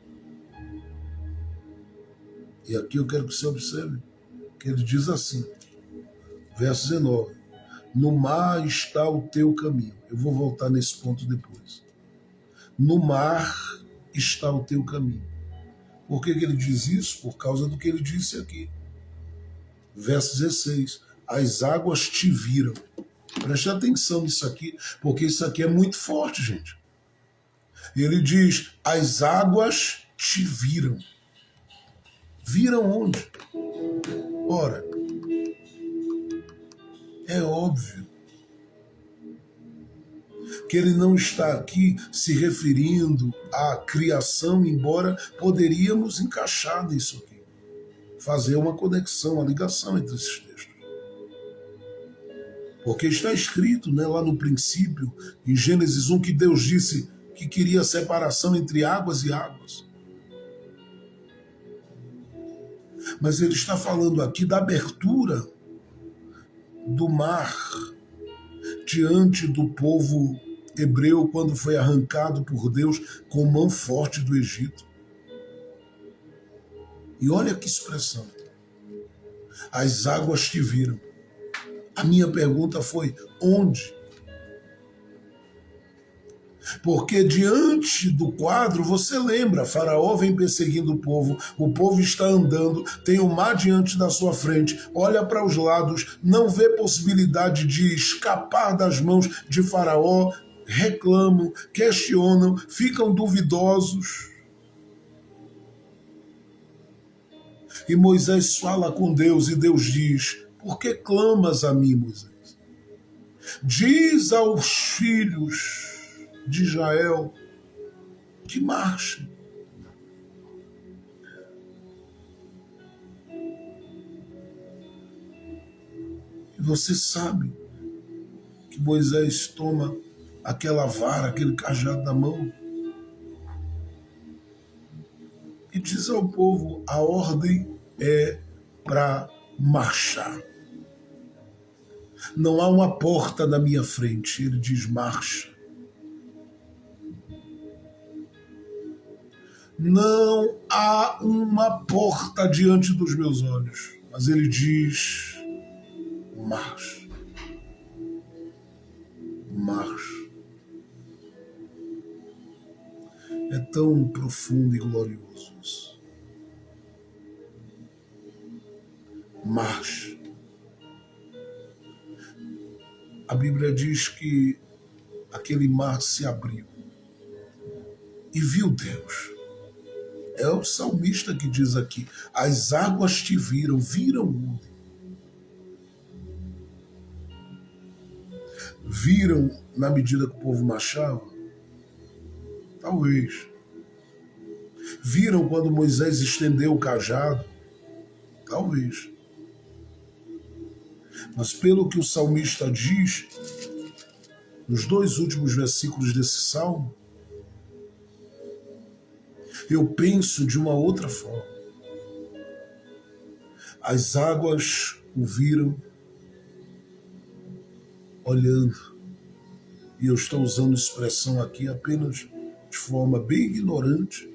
E aqui eu quero que você observe que ele diz assim, verso 19, no mar está o teu caminho. Eu vou voltar nesse ponto depois. No mar está o teu caminho. Por que ele diz isso? Por causa do que ele disse aqui. Verso 16, as águas te viram. Preste atenção nisso aqui, porque isso aqui é muito forte, gente. Ele diz, as águas te viram. Viram onde? Ora, é óbvio que ele não está aqui se referindo à criação, embora poderíamos encaixar nisso aqui, fazer uma conexão, uma ligação entre esses textos. Porque está escrito, né, lá no princípio, em Gênesis 1, que Deus disse que queria separação entre águas e águas. Mas ele está falando aqui da abertura do mar diante do povo hebreu quando foi arrancado por Deus com mão forte do Egito. E olha que expressão. As águas te viram. A minha pergunta foi, onde? Porque diante do quadro, você lembra, Faraó vem perseguindo o povo está andando, tem o mar diante da sua frente, olha para os lados, não vê possibilidade de escapar das mãos de Faraó, reclamam, questionam, ficam duvidosos. E Moisés fala com Deus e Deus diz: por que clamas a mim, Moisés? Diz aos filhos de Israel que marchem. E você sabe que Moisés toma aquela vara, aquele cajado na mão e diz ao povo: a ordem é para marchar. Não há uma porta na minha frente. Ele diz: marcha. Não há uma porta diante dos meus olhos. Mas ele diz: marcha. Marcha. É tão profundo e glorioso isso. Marcha. A Bíblia diz que aquele mar se abriu e viu Deus. É o salmista que diz aqui: as águas te viram, viram onde? Viram na medida que o povo marchava? Talvez. Viram quando Moisés estendeu o cajado? Talvez. Mas pelo que o salmista diz, nos 2 últimos versículos desse salmo, eu penso de uma outra forma. As águas o viram olhando. E eu estou usando expressão aqui apenas de forma bem ignorante,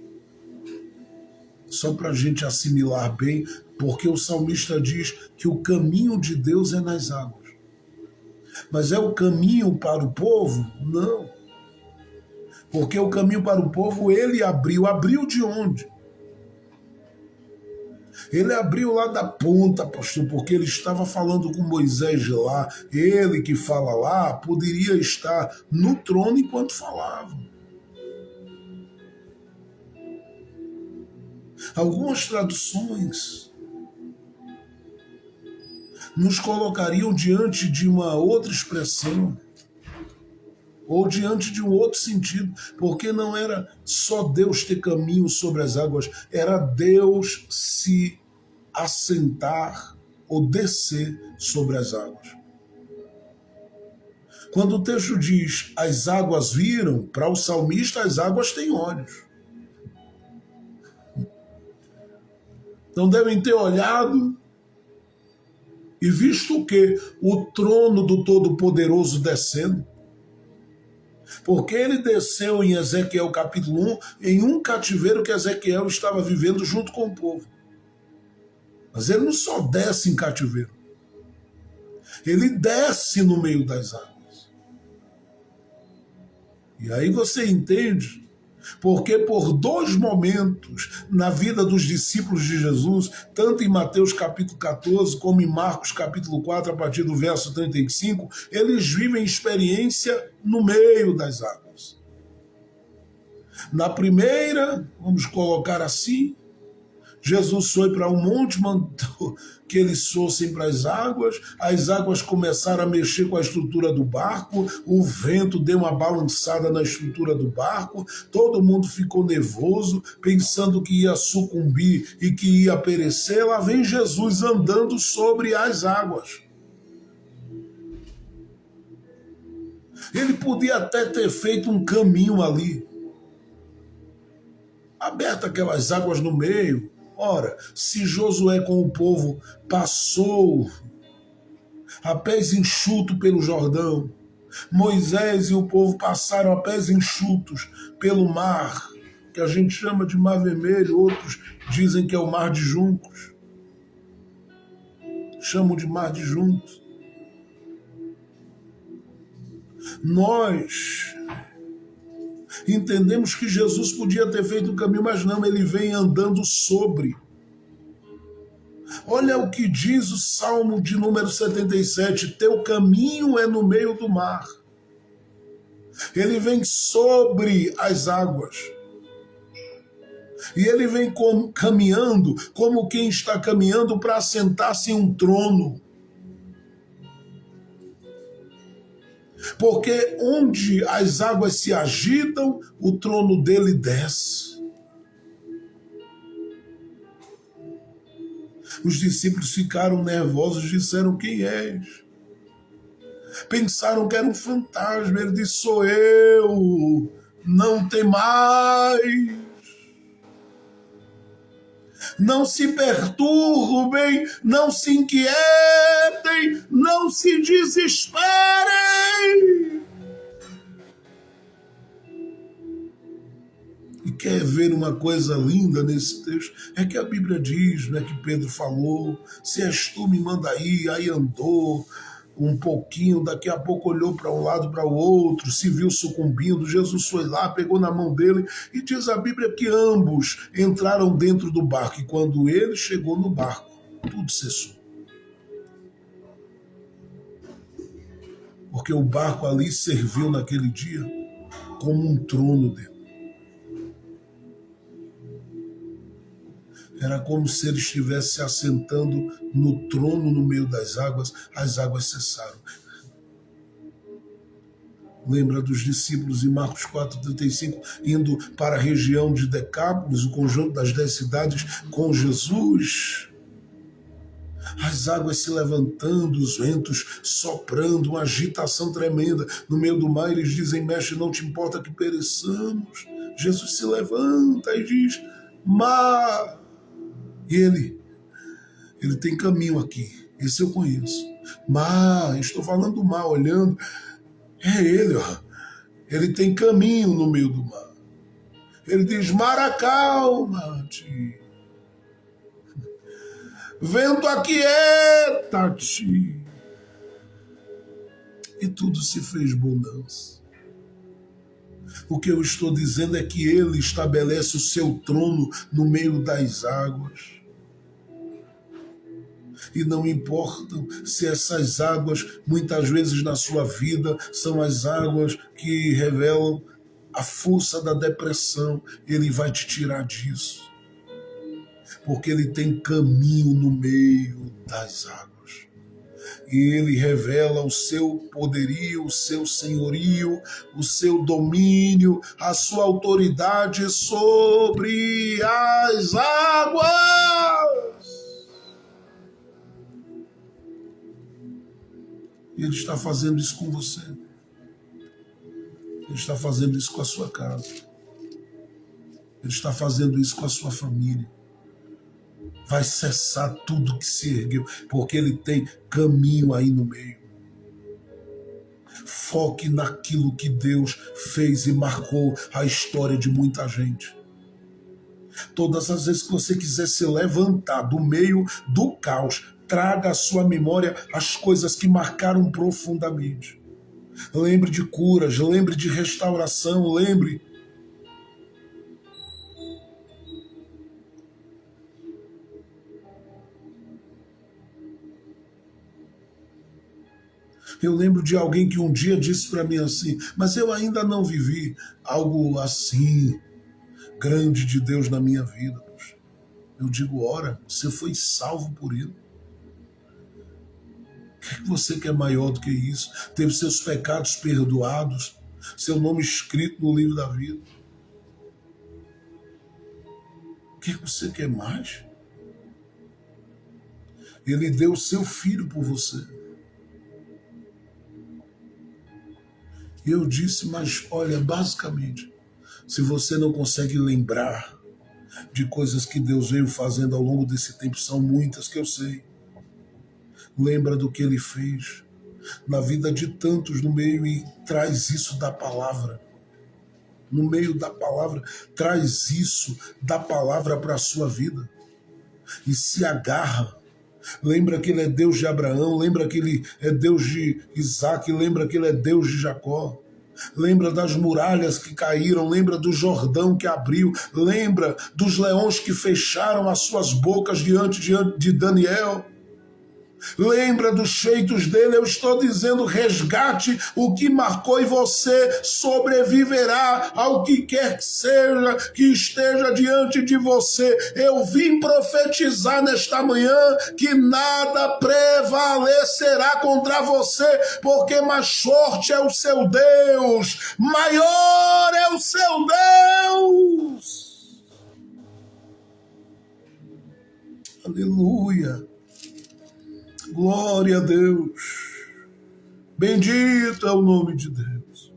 só para a gente assimilar bem, porque o salmista diz que o caminho de Deus é nas águas. Mas é o caminho para o povo? Não. Porque o caminho para o povo ele abriu. Abriu de onde? Ele abriu lá da ponta, pastor, porque ele estava falando com Moisés de lá. Ele que fala lá poderia estar no trono enquanto falava. Algumas traduções nos colocariam diante de uma outra expressão, ou diante de um outro sentido, porque não era só Deus ter caminho sobre as águas, era Deus se assentar ou descer sobre as águas. Quando o texto diz as águas viram, para o salmista as águas têm olhos. Então devem ter olhado e visto o quê? O trono do Todo-Poderoso descendo. Porque ele desceu em Ezequiel capítulo 1 em um cativeiro que Ezequiel estava vivendo junto com o povo. Mas ele não só desce em cativeiro. Ele desce no meio das águas. E aí você entende porque por 2 momentos na vida dos discípulos de Jesus, tanto em Mateus capítulo 14 como em Marcos capítulo 4, a partir do verso 35, eles vivem experiência no meio das águas. Na primeira, vamos colocar assim, Jesus foi para um monte, mandou que eles fossem para as águas começaram a mexer com a estrutura do barco, o vento deu uma balançada na estrutura do barco, todo mundo ficou nervoso, pensando que ia sucumbir e que ia perecer. Lá vem Jesus andando sobre as águas. Ele podia até ter feito um caminho ali, aberto aquelas águas no meio. Ora, se Josué com o povo passou a pés enxutos pelo Jordão, Moisés e o povo passaram a pés enxutos pelo mar, que a gente chama de Mar Vermelho, outros dizem que é o Mar de Juncos. Chamam de Mar de Juncos. Nós entendemos que Jesus podia ter feito o caminho, mas não, ele vem andando sobre. Olha o que diz o Salmo de número 77, teu caminho é no meio do mar. Ele vem sobre as águas. E ele vem caminhando como quem está caminhando para assentar-se em um trono. Porque onde as águas se agitam, o trono dele desce. Os discípulos ficaram nervosos, disseram: quem és? Pensaram que era um fantasma. Ele disse: sou eu, não temais. Não se perturbem, não se inquietem, não se desesperem. E quer ver uma coisa linda nesse texto? É que a Bíblia diz, né, que Pedro falou: se és tu, me manda aí andou um pouquinho, daqui a pouco olhou para um lado, para o outro, se viu sucumbindo. Jesus foi lá, pegou na mão dele, e diz a Bíblia que ambos entraram dentro do barco, e quando ele chegou no barco, tudo cessou. Porque o barco ali serviu naquele dia como um trono dele. Era como se ele estivesse se assentando no trono no meio das águas, as águas cessaram. Lembra dos discípulos em Marcos 4,35, indo para a região de Decápolis, o conjunto das 10 cidades, com Jesus? As águas se levantando, os ventos soprando, uma agitação tremenda. No meio do mar eles dizem: mestre, não te importa que pereçamos? Jesus se levanta e diz: mar. E ele tem caminho aqui, esse eu conheço. Mar, estou falando do mar, olhando, é ele, ó. Ele tem caminho no meio do mar. Ele diz: mar, acalma-te. Vento, aquieta-te. E tudo se fez bonança. O que eu estou dizendo é que ele estabelece o seu trono no meio das águas. E não importam se essas águas, muitas vezes na sua vida, são as águas que revelam a força da depressão, ele vai te tirar disso. Porque ele tem caminho no meio das águas. E ele revela o seu poderio, o seu senhorio, o seu domínio, a sua autoridade sobre as águas. E ele está fazendo isso com você. Ele está fazendo isso com a sua casa. Ele está fazendo isso com a sua família. Vai cessar tudo que se ergueu, porque ele tem caminho aí no meio. Foque naquilo que Deus fez e marcou a história de muita gente. Todas as vezes que você quiser se levantar do meio do caos, traga à sua memória as coisas que marcaram profundamente. Lembre de curas, lembre de restauração, lembre. Eu lembro de alguém que um dia disse para mim assim: mas eu ainda não vivi algo assim grande de Deus na minha vida. Eu digo: ora, você foi salvo por ele. O que você quer maior do que isso? Teve seus pecados perdoados, seu nome escrito no livro da vida. O que você quer mais? Ele deu o seu filho por você. E eu disse: mas olha, basicamente, se você não consegue lembrar de coisas que Deus veio fazendo ao longo desse tempo, são muitas que eu sei. Lembra do que ele fez na vida de tantos no meio e traz isso da palavra. No meio da palavra, traz isso da palavra para a sua vida. E se agarra. Lembra que ele é Deus de Abraão, lembra que ele é Deus de Isaac, lembra que ele é Deus de Jacó. Lembra das muralhas que caíram, lembra do Jordão que abriu, lembra dos leões que fecharam as suas bocas diante de Daniel. Lembra dos feitos dele. Eu estou dizendo, resgate o que marcou, e você sobreviverá ao que quer que seja que esteja diante de você. Eu vim profetizar nesta manhã que nada prevalecerá contra você, porque mais forte é o seu Deus, maior é o seu Deus. Aleluia. Glória a Deus. Bendito é o nome de Deus.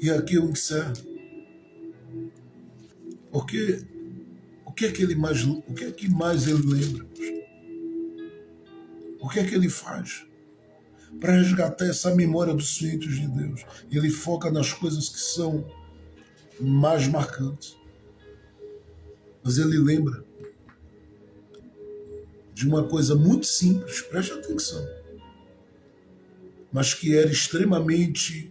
E aqui eu encerro. Porque o que é que mais ele lembra? O que é que ele faz para resgatar essa memória dos feitos de Deus? Ele foca nas coisas que são mais marcantes. Mas ele lembra de uma coisa muito simples, preste atenção, mas que era extremamente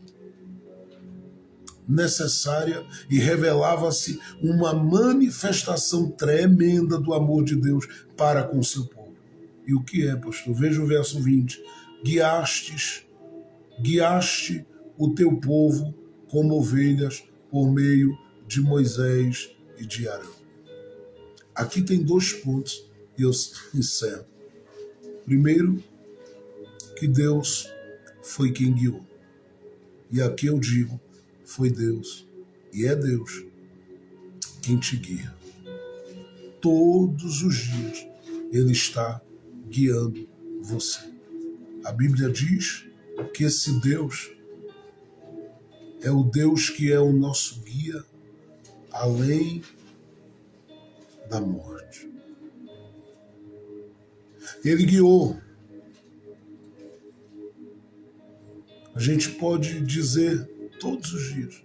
necessária e revelava-se uma manifestação tremenda do amor de Deus para com o seu povo. E o que é, pastor? Veja o verso 20. Guiaste o teu povo como ovelhas por meio de Moisés e de Arão. Aqui tem 2 pontos e eu encerro. Primeiro, que Deus foi quem guiou. E aqui eu digo, foi Deus e é Deus quem te guia. Todos os dias Ele está guiando você. A Bíblia diz que esse Deus é o Deus que é o nosso guia além da morte. Ele guiou. A gente pode dizer todos os dias.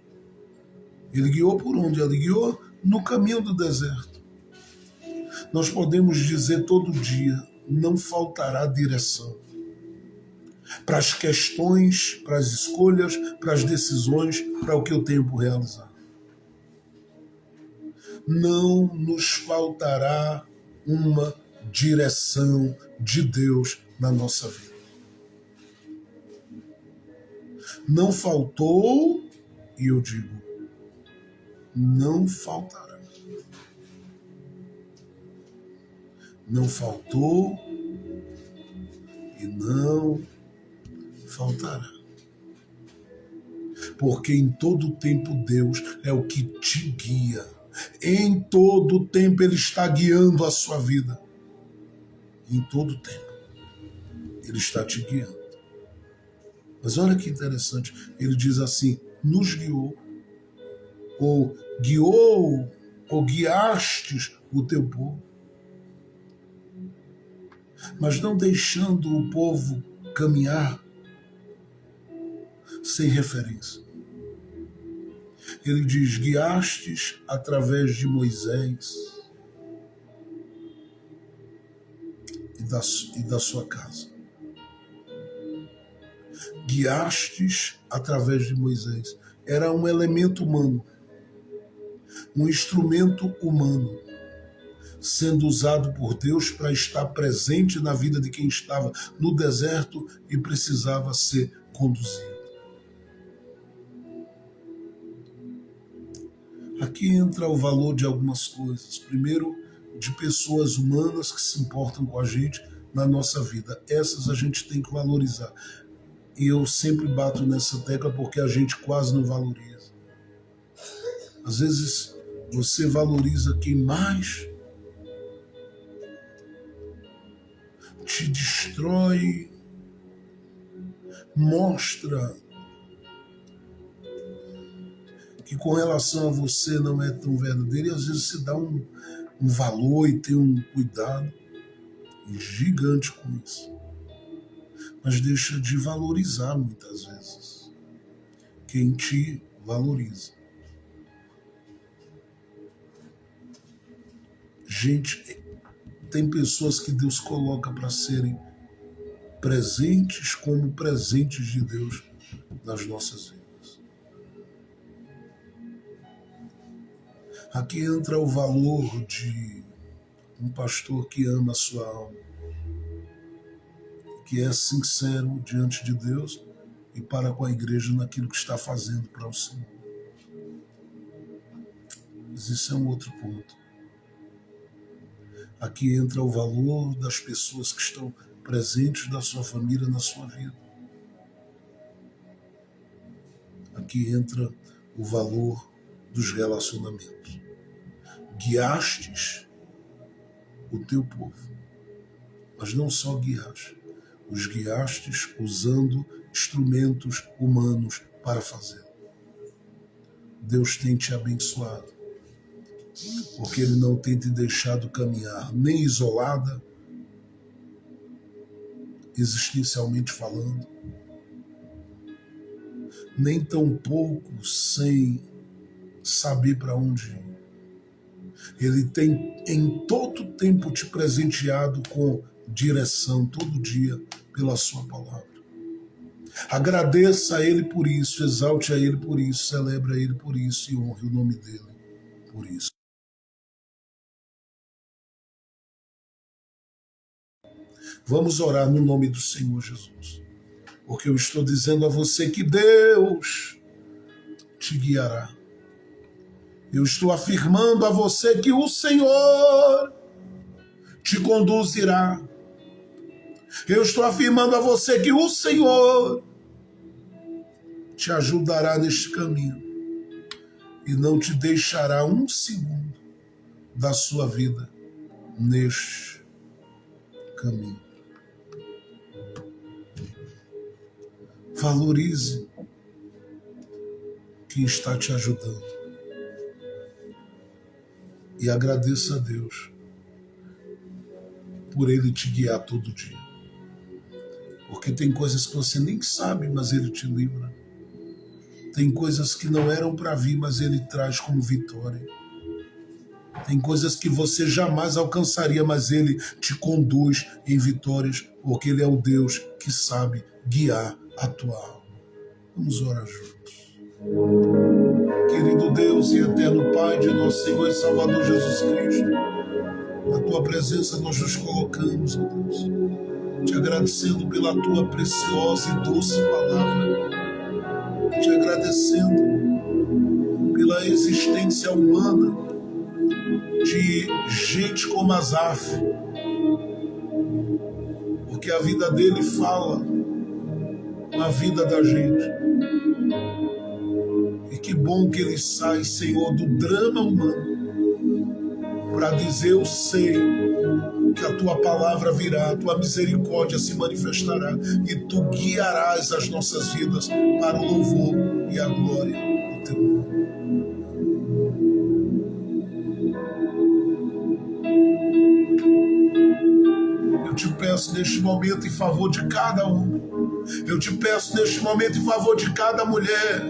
Ele guiou por onde? Ele guiou no caminho do deserto. Nós podemos dizer todo dia, não faltará direção para as questões, para as escolhas, para as decisões, para o que eu tenho por realizar. Não nos faltará uma direção de Deus na nossa vida. Não faltou, e eu digo, não faltará. Não faltou e não faltará. Porque em todo tempo Deus é o que te guia. Em todo tempo Ele está guiando a sua vida. Em todo tempo Ele está te guiando. Mas olha que interessante, ele diz assim, nos guiou, ou guiastes o teu povo, mas não deixando o povo caminhar sem referência. Ele diz, guiastes através de Moisés e da sua casa. Guiastes através de Moisés. Era um elemento humano, um instrumento humano, sendo usado por Deus para estar presente na vida de quem estava no deserto e precisava ser conduzido. Aqui entra o valor de algumas coisas. Primeiro, de pessoas humanas que se importam com a gente na nossa vida. Essas a gente tem que valorizar. E eu sempre bato nessa tecla porque a gente quase não valoriza. Às vezes você valoriza quem mais te destrói, mostra que com relação a você não é tão verdadeiro, e às vezes se dá um valor e tem um cuidado gigante com isso. Mas deixa de valorizar muitas vezes quem te valoriza. Gente, tem pessoas que Deus coloca para serem presentes como presentes de Deus nas nossas vidas. Aqui entra o valor de um pastor que ama a sua alma, que é sincero diante de Deus e para com a igreja naquilo que está fazendo para o Senhor. Mas isso é um outro ponto. Aqui entra o valor das pessoas que estão presentes da sua família na sua vida. Aqui entra o valor dos relacionamentos. Guiastes o teu povo, mas não só guiaste, os guiastes usando instrumentos humanos para fazer. Deus tem te abençoado, porque Ele não tem te deixado caminhar nem isolada, existencialmente falando, nem tampouco sem saber para onde ir. Ele tem em todo tempo te presenteado com direção, todo dia, pela sua palavra. Agradeça a Ele por isso, exalte a Ele por isso, celebre a Ele por isso e honre o nome dEle por isso. Vamos orar no nome do Senhor Jesus, porque eu estou dizendo a você que Deus te guiará. Eu estou afirmando a você que o Senhor te conduzirá. Eu estou afirmando a você que o Senhor te ajudará neste caminho e não te deixará um segundo da sua vida neste caminho. Valorize quem está te ajudando. E agradeça a Deus por Ele te guiar todo dia. Porque tem coisas que você nem sabe, mas Ele te livra. Tem coisas que não eram para vir, mas Ele traz como vitória. Tem coisas que você jamais alcançaria, mas Ele te conduz em vitórias, porque Ele é o Deus que sabe guiar a tua alma. Vamos orar juntos. Querido Deus e eterno Pai de nosso Senhor e Salvador Jesus Cristo, na Tua presença nós nos colocamos, ó Deus, te agradecendo pela Tua preciosa e doce palavra, te agradecendo pela existência humana de gente como Asaf, porque a vida dele fala com a vida da gente. E que bom que ele sai, Senhor, do drama humano para dizer: eu sei que a Tua palavra virá, a Tua misericórdia se manifestará e Tu guiarás as nossas vidas para o louvor e a glória do Teu nome. Eu te peço neste momento em favor de cada homem, eu te peço neste momento em favor de cada mulher,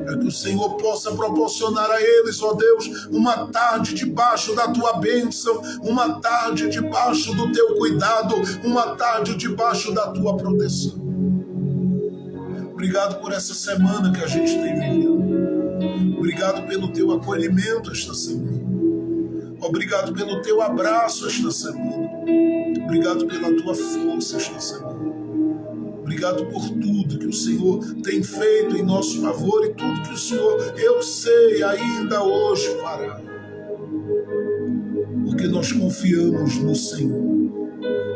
para que o Senhor possa proporcionar a eles, ó Deus, uma tarde debaixo da Tua bênção, uma tarde debaixo do Teu cuidado, uma tarde debaixo da Tua proteção. Obrigado por essa semana que a gente tem vivido. Obrigado pelo Teu acolhimento esta semana. Obrigado pelo Teu abraço esta semana. Obrigado pela Tua força esta semana. Obrigado por tudo que o Senhor tem feito em nosso favor e tudo que o Senhor, eu sei, ainda hoje fará. Porque nós confiamos no Senhor.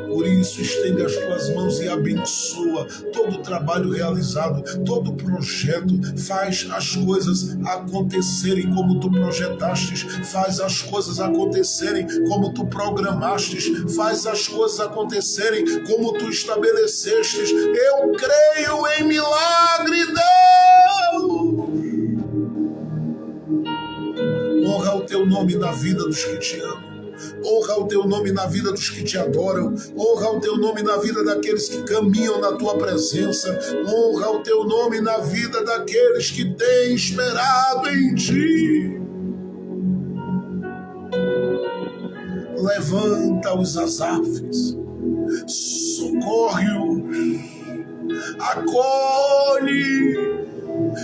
Por isso, estende as Tuas mãos e abençoa todo o trabalho realizado, todo o projeto. Faz as coisas acontecerem como Tu projetastes, faz as coisas acontecerem como Tu programastes, faz as coisas acontecerem como Tu estabelecestes. Eu creio em milagre, Deus! Honra o Teu nome na vida dos que Te amam. Honra o Teu nome na vida dos que Te adoram. Honra o Teu nome na vida daqueles que caminham na Tua presença. Honra o Teu nome na vida daqueles que têm esperado em Ti. Levanta os Asafes, socorre-os, acolhe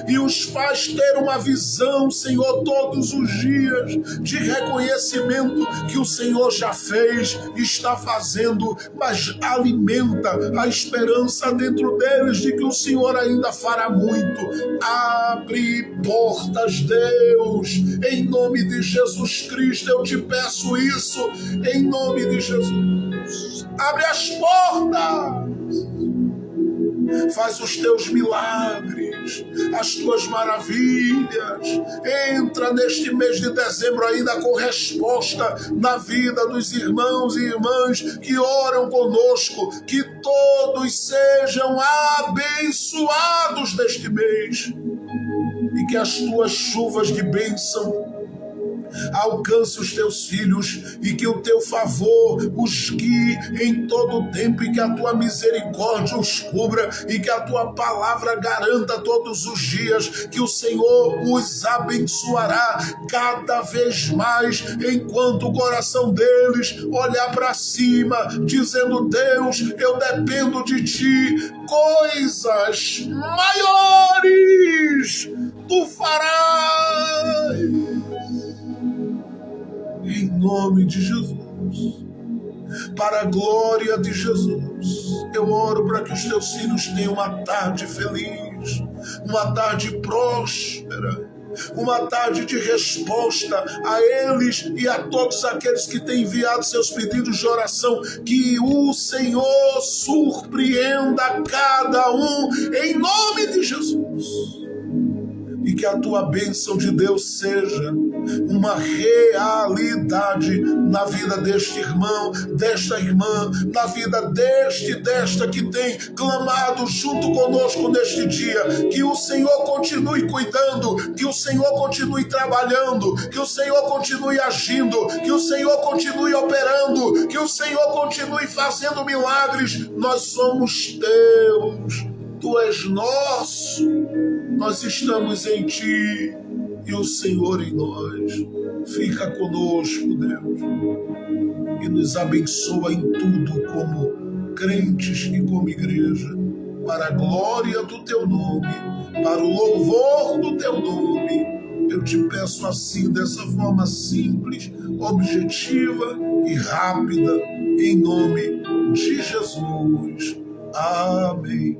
e os faz ter uma visão, Senhor, todos os dias de reconhecimento que o Senhor já fez, está fazendo, mas alimenta a esperança dentro deles de que o Senhor ainda fará muito. Abre portas, Deus, em nome de Jesus Cristo, eu te peço isso, em nome de Jesus. Abre as portas, faz os teus milagres, as tuas maravilhas. Entra neste mês de dezembro ainda com resposta na vida dos irmãos e irmãs que oram conosco, que todos sejam abençoados neste mês e que as tuas chuvas de bênção alcance os teus filhos e que o teu favor os guie em todo o tempo e que a tua misericórdia os cubra e que a tua palavra garanta todos os dias que o Senhor os abençoará cada vez mais enquanto o coração deles olhar para cima dizendo: Deus, eu dependo de ti, coisas maiores tu farás. Em nome de Jesus, para a glória de Jesus, eu oro para que os teus filhos tenham uma tarde feliz, uma tarde próspera, uma tarde de resposta a eles e a todos aqueles que têm enviado seus pedidos de oração, que o Senhor surpreenda cada um, em nome de Jesus. E que a tua bênção de Deus seja uma realidade na vida deste irmão, desta irmã, na vida desta que tem clamado junto conosco neste dia. Que o Senhor continue cuidando, que o Senhor continue trabalhando, que o Senhor continue agindo, que o Senhor continue operando, que o Senhor continue fazendo milagres. Nós somos teus, tu és nosso. Nós estamos em ti e o Senhor em nós. Fica conosco, Deus, e nos abençoa em tudo como crentes e como igreja, para a glória do teu nome, para o louvor do teu nome. Eu te peço assim, dessa forma simples, objetiva e rápida, em nome de Jesus. Amém,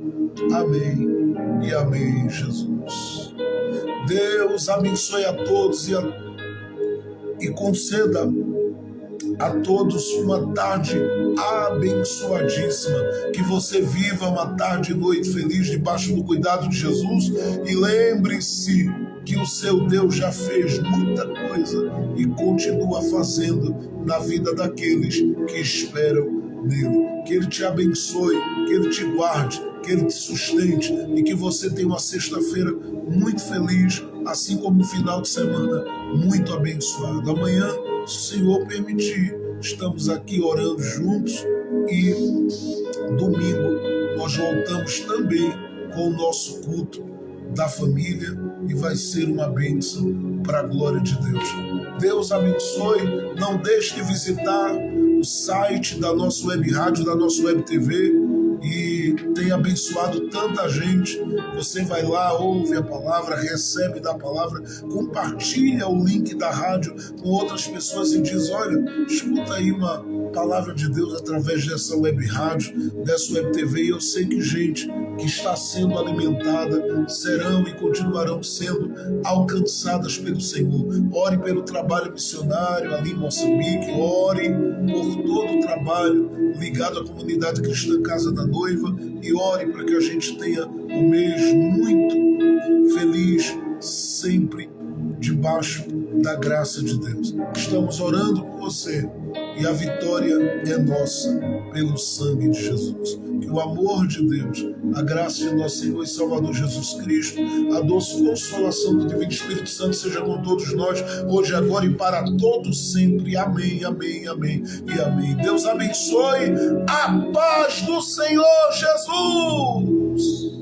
amém e amém, Jesus. Deus abençoe a todos e conceda a todos uma tarde abençoadíssima. Que você viva uma tarde e noite feliz debaixo do cuidado de Jesus. E lembre-se que o seu Deus já fez muita coisa e continua fazendo na vida daqueles que esperam nele. Que Ele te abençoe, que Ele te guarde, que Ele te sustente e que você tenha uma sexta-feira muito feliz, assim como um final de semana muito abençoado. Amanhã, se o Senhor permitir, estamos aqui orando juntos e domingo nós voltamos também com o nosso culto da família e vai ser uma bênção para a glória de Deus. Deus abençoe. Não deixe de visitar o site da nossa web rádio, da nossa web TV, e tem abençoado tanta gente. Você vai lá, ouve a palavra, recebe da palavra, compartilha o link da rádio com outras pessoas e diz: olha, escuta aí uma palavra de Deus através dessa web rádio, dessa web TV. E eu sei que gente que está sendo alimentada serão e continuarão sendo alcançadas pelo Senhor. Ore pelo trabalho missionário ali em Moçambique, ore por todo o trabalho ligado à comunidade cristã Casa da Noiva e ore para que a gente tenha um mês muito feliz, sempre debaixo da graça de Deus. Estamos orando por você e a vitória é nossa pelo sangue de Jesus. Que o amor de Deus, a graça de nosso Senhor e Salvador Jesus Cristo, a doce consolação do Divino Espírito Santo seja com todos nós, hoje, agora e para todos sempre. Amém, amém, amém e amém. Deus abençoe. A paz do Senhor Jesus.